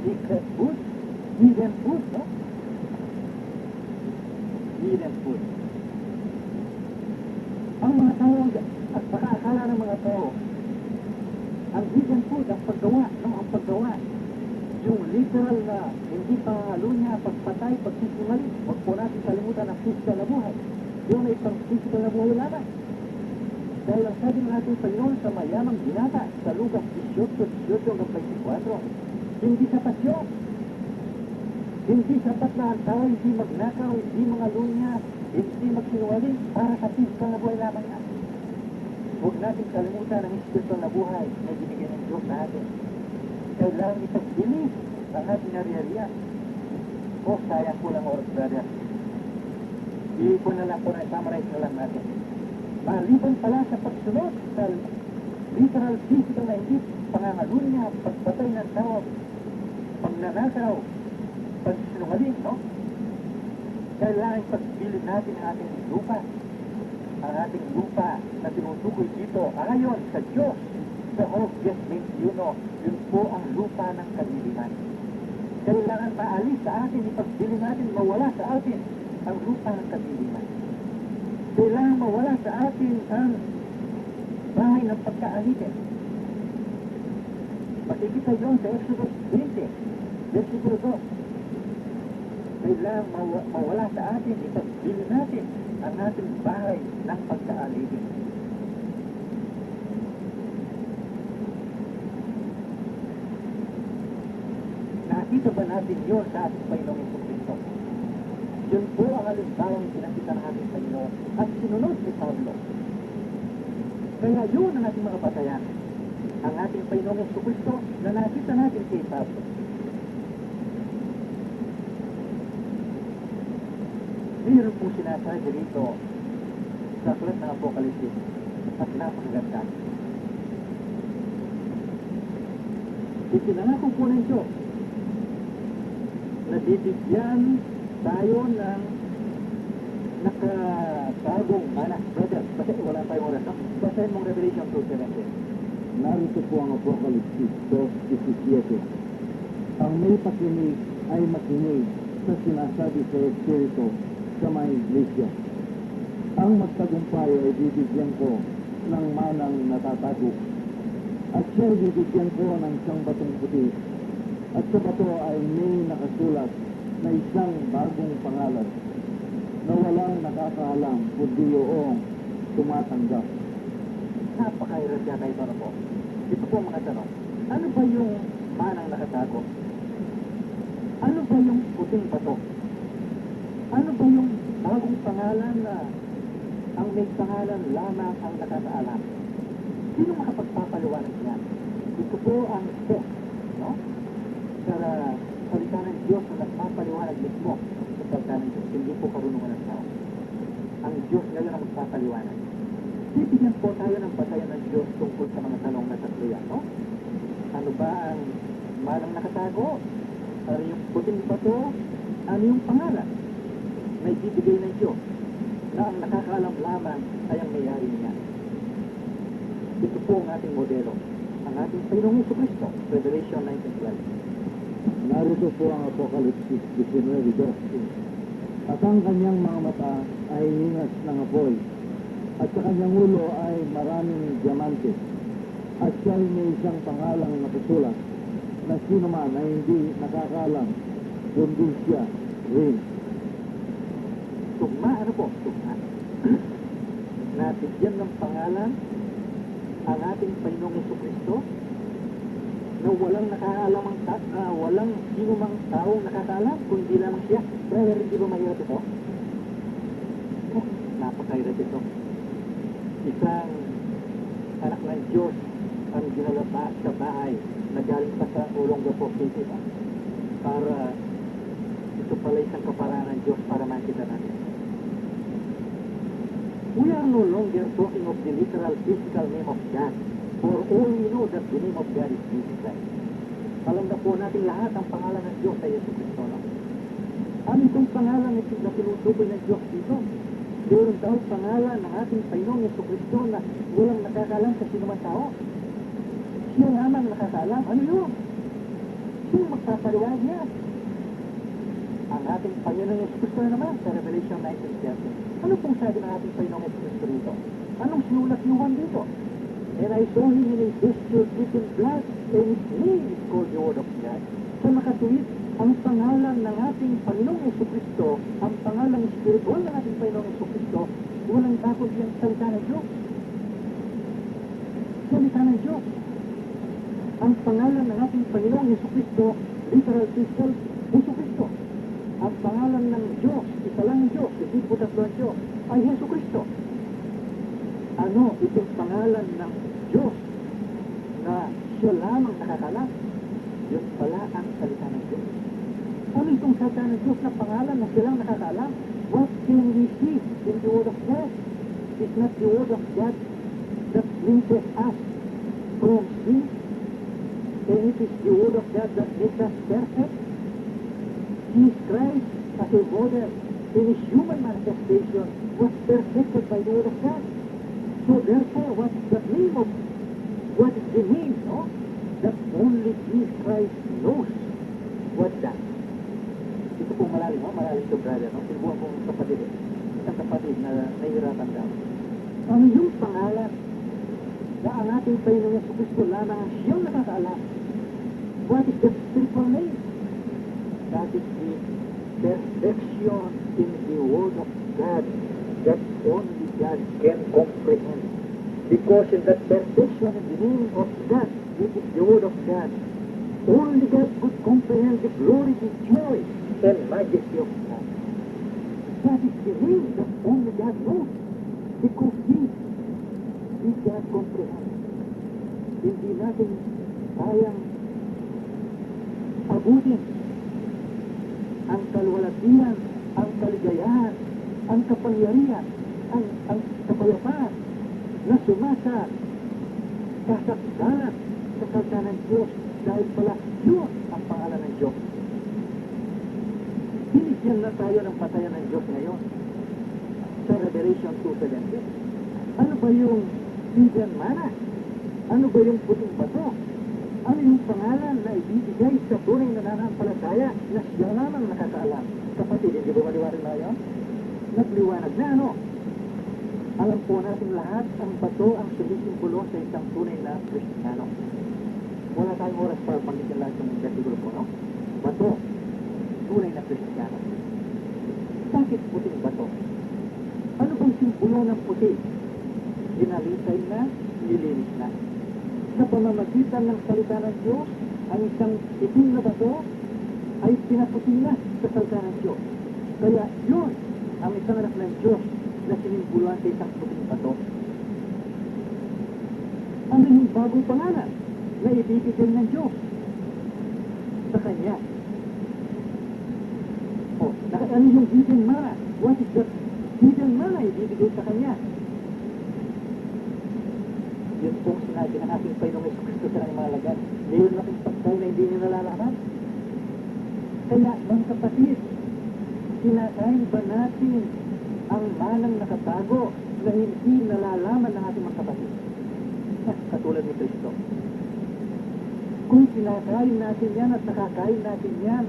secret food, hidden food, no? Hidden food. Ang mga tao, at pakaakala ng mga tao, ang hidden food, ang paggawa, no? Ang paggawa, yung literal na, hindi pangalo niya, pagpatay, pagsisimali, huwag po natin kalimutan ang physical na buhay. Yun ay pang physical na buhay lamang. Dahil ang sabi ng ating Panginoon sa mayamang binata sa Lucas 18:24, hindi sapat yun. Hindi sapat na ang tao, hindi magnakaw, hindi mangalunya, hindi magsinungaling para sa physical na buhay lamang yan. Huwag natin kalimutan ang spiritual na buhay na binigyan ng Diyos sa atin. Kailangan ipagbilis ang ating nariyariyan. O sayang po lang oras, brother. Iipon na lang po na summarize na lang natin. Maliban pala sa pagsunod sa literal physical na hindi pangangalunya, pagpatay ng tao, pagnanakaw, pagsinungaling, no? Kailangan pagbilin natin ang ating lupa. Ang ating lupa na tinutukoy dito ayon sa Diyos sa Job 10:21, yun po ang lupa ng kadiliman. Kailangan maalis sa atin, ipagbilin natin, mawala sa atin ang lupa ng kadiliman. Kailangan mawala sa atin ang bahay ng pagkaalitin. Makikita yun sa Exodus 20, versikulo 2. Kailangan mawala sa atin, ipagbilin natin ang ating bahay ng pagkaalitin. Nakita ba natin yun sa ating Panginoong Yesu Cristo? Yun po ang alimbawang pinakita ng ating Panginoon at sinunod ni Pablo. Kaya yun ang ating mga batayan. Ang ating Panginoong Jesucristo na nakita natin kay Pablo. Mayroon pong sinasabi dito sa aklat ng Apokalipsis at napakaganda. Ipinangako po ng Diyos na bibigyan tayo ng nakatagong mana. Brother, kasi wala tayong oras. No? Basahin mong Revelation 2:17. Narito po ang Apokalipsis 2:17. Ang may pakinig ay makinig sa sinasabi sa Espiritu sa mga iglesia. Ang magtagumpay ay bibigyan ko ng manang natatago. At siya bibigyan ko ng isang batong puti. At sa bato ay may nakasulat na isang bagong pangalan na walang nakakaalam kundi yung tumatanggap. Napakahirap yata ito na po. Ito po mga tanong. Ano ba yung manang nakatago? Ano ba yung puting bato? Ano ba yung bagong pangalan na ang may pangalan lamang ang nakakaalam? Sino makapagpapaliwanag niya? Ito po ang text, no? Sa salita ng Diyos na nagpapaliwanag mismo sa salita ng Diyos. Hindi po karunungan ng tao. Ang Diyos ngayon ang magpapaliwanag. Bibigyan po tayo ng batayan ng Diyos tungkol sa mga tanong na tatlo yan, no? Ano ba ang manang nakatago? Ano yung puting bato? Ano yung pangalan na ibibigay ng Diyos na ang nakakaalam lamang ay ang may-ari niya? Ito po ang ating modelo. Ang ating Panginoong Jesucristo, Revelation 19:12. Narito po ang Apokalipsis 19:12. At ang kanyang mga mata ay hingas ng apoy, at sa kanyang ulo ay maraming diamante, at siya ay may isang pangalang nakasulat na sino man ay hindi nakakaalam kundi siya rin. Tugma, ano po? Tugma. Nabigyan ng pangalan ang ating Panginoong Jesucristo na walang nakakaalam walang sino mang taong nakakaalam kundi lamang siya. Brother, hindi ba mahirap ito? Oh, napakahirap ito. Isang anak ng Diyos ang ginalaba sa bahay na galing pa sa Olongapo City para ito pala isang kaparaan ng Diyos para makita natin. We are no longer talking of the literal physical name of God. For all we know that the name of God is Jesus Christ. Alam na po natin lahat ang pangalan ng Diyos ay Yesu Cristo. No? Ano itong pangalan na tinutukoy ng Diyos dito? Meron daw pangalan ng ating Panginoong Yesu Cristo na walang nakakaalam sa sino man tao. Siya lamang nakakaalam. Ano yun? Sino magpapaliwanag niya? Ang ating Panginoong Yesu Cristo naman sa Revelation 19:13. Ano pong sabi ng ating Panginoong Yesu Cristo dito? Anong sinulat ni Juan dito? And I saw him in a vesture dipped in blood, and his name is called the Word of God. Sa makatuwid, ang pangalan ng ating Panginoong Yesu Cristo, ang pangalan spiritual ng ating Panginoong Yesu Cristo, walang takot yung salita ng Diyos. Salita ng Diyos. Ang pangalan ng ating Panginoong Yesu Cristo, literal physical, Yesu Cristo. Ang pangalan ng Diyos, isa lang ang Diyos, hindi po tatlo ang Diyos, ay Yesu Cristo. Ano itong pangalan ng Diyos na siya lamang nakakaalam? Yun pala ang salita ng Diyos. Ano itong salita ng Diyos na pangalan na siya lang nakakaalam? What can we see in the Word of God? It's not the Word of God that cleanses us from sin, and it is the Word of God that makes us perfect. Jesus Christ, as a model in his human manifestation, was perfected by the Word of God. So therefore, what is the name, no? That only Jesus Christ knows. What's that? Ito pong malalim, no? Malalim to brother, no? Sinubuhan pong kapatid, isang kapatid na nahihirapan daw. Ano yung pangalan na ang ating Panginoong Jesucristo lamang ang siyang nakakaalam? What is the spiritual name? That is the perfection in the Word of God that only God can comprehend. Because in that perfection in the name of God, which is the Word of God, only God could comprehend the glory, the joy, and majesty of God. That is the name that only God knows. Because He we cannot comprehend. Hindi natin kayang abutin ang kalwalatian, ang kaligayahan, ang kapangyarihan, ang kapayapaan na sumasa kasakdalan sa salita ng Diyos dahil pala yun ang pangalan ng Diyos. Binigyan na tayo ng patayan ng Diyos ngayon sa Revelation 2:17. Ano ba yung hidden manna? Ano ba yung puting bato? Ano yung pangalan na ibibigay sa tunay na nananampalataya na siya lamang nakakaalam? Kapatid, hindi ba maliwanag na yan? Nagliwanag na, ano? Alam po natin lahat, ang bato ang sumisimbolo sa isang tunay na Kristiyano. Wala tayong oras para panggitin lahat ng versikulo po, no? Bato, tunay na Kristiyano. Bakit puting bato? Ano bang simbolo ng puti? Ginalisay na, nilinis na. Sa pamamagitan ng salita ng Diyos, ang isang itim na bato ay pinaputi na sa salita ng Diyos. Kaya yun ang isang anak ng Diyos na sinimbuluhan sa isang puting bato. Ano yung bagong pangalan na ibibigay ng Diyos sa Kanya? Ano yung hidden manna? What is that hidden manna ibibigay sa Kanya? Yun pong sinabi ng ating Panginoong Jesucristo sa kanyang mga alagad. Ngayon na kong pagkain na hindi niyo nalalaman. Kaya, mga kapatid, kinakain ba natin ang manang nakatago na hindi nalalaman ng ating mga kapatid? Katulad ni Kristo. Kung kinakain natin yan at nakakain natin yan,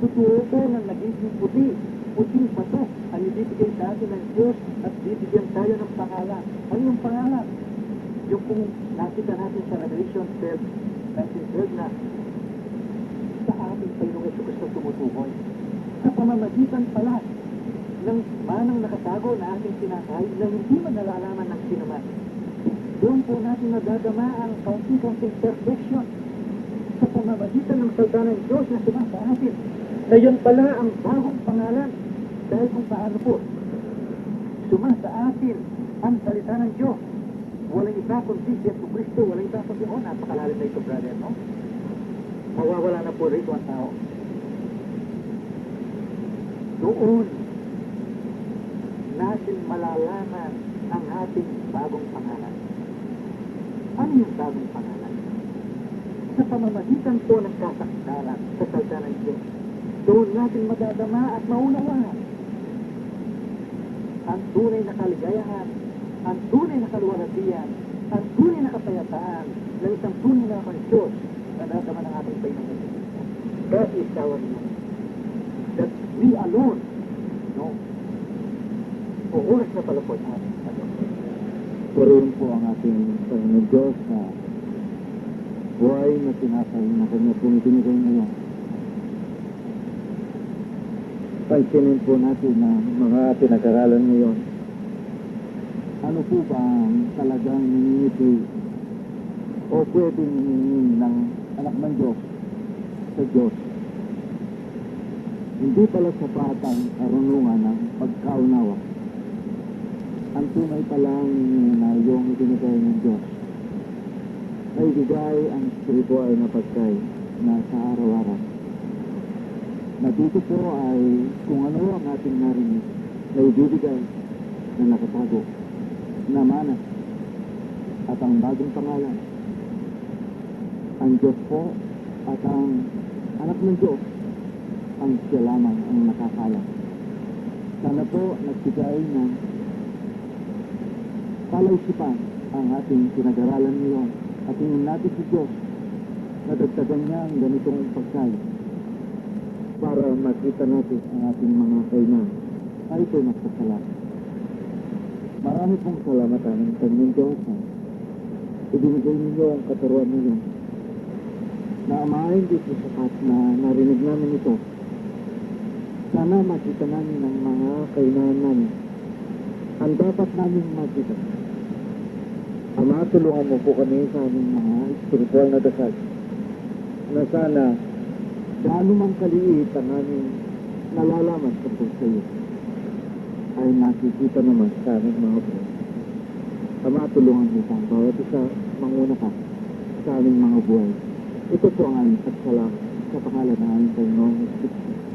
totoo po na nagiging puti, puting bato ang ibibigay sa atin ng Diyos at bibigyan tayo ng pangalan. Ano yung pangalan? Yung kung nakita natin sa Revelation 12:19 na sa ating Panginoong Jesucristo tumutukoy. Sa pamamagitan pala ng manang nakatago na ating kinakain na hindi man nalalaman ng sinuman. Doon po natin nadadama ang kaunting-kaunting perfection sa pamamagitan ng salita ng Diyos na sumasa atin. Na yun pala ang bagong pangalan dahil kung paano po sumasa atin ang salita ng Diyos. Walang iba kundi si Jesucristo, walang iba kundi napakalalim na ito, brother, no? Mawawala na po rito ang tao. Doon natin malalaman ang ating bagong pangalan. Ano yung bagong pangalan? Sa pamamagitan po ng kasakdalan sa salita ng Diyos, doon natin madadama at maunawaan ang tunay na kaligayahan, ang tunay na kaluwalhatian, ang tunay na kapayapaan ng isang tunay na Diyos na nadama ng ating Panginoong Jesucristo. That is our Lord. That we alone know. O oras na pala po natin. Purihin po ang ating Panginoon Diyos na buhay na tinatay na kanya pumitinigay ngayon. Pansinin po natin na mga pinag-aralan ngayon. Ano po ba ang talagang niningiti o pwedeng hiningin ng anak ng Diyos sa Diyos? Hindi pala sapat ang karunungan ng pagkaunawa. Ang tunay palang na yung ibinigay ng Diyos na ibigay ang spiritual na pagkain na sa araw-araw. Na dito po ay kung ano ang ating narinig na ibibigay na nakatago na mana at ang bagong pangalan. Ang Diyos po at ang anak ng Diyos ang siya lamang ang nakakala. Sana po nagbigay ng palaisipan ang ating pinag-aralan ngayon at tingin natin si Diyos na dagdagan niya ang ganitong pagkain para makita natin ang ating mga kainan na ito'y nagpasalamat. Marami pong salamat ang Panginoon Diyos na ibinigay ninyo ang katuruan ninyo na amahin dito sapat na narinig namin ito. Sana makita namin ang mga kainan namin ang dapat namin makita. Ama, tulungan mo po kami sa aming mga spiritual na dasal na sana gaano man kaliit ang aming nalalaman tungkol sa iyo ay nakikita naman sa aming mga bro. Ama, tulungan mo sa bawat isa, manguna ka sa aming mga buhay. Ito po ang aming pagsalamat sa pangalan ng aming Panginoong Kristo.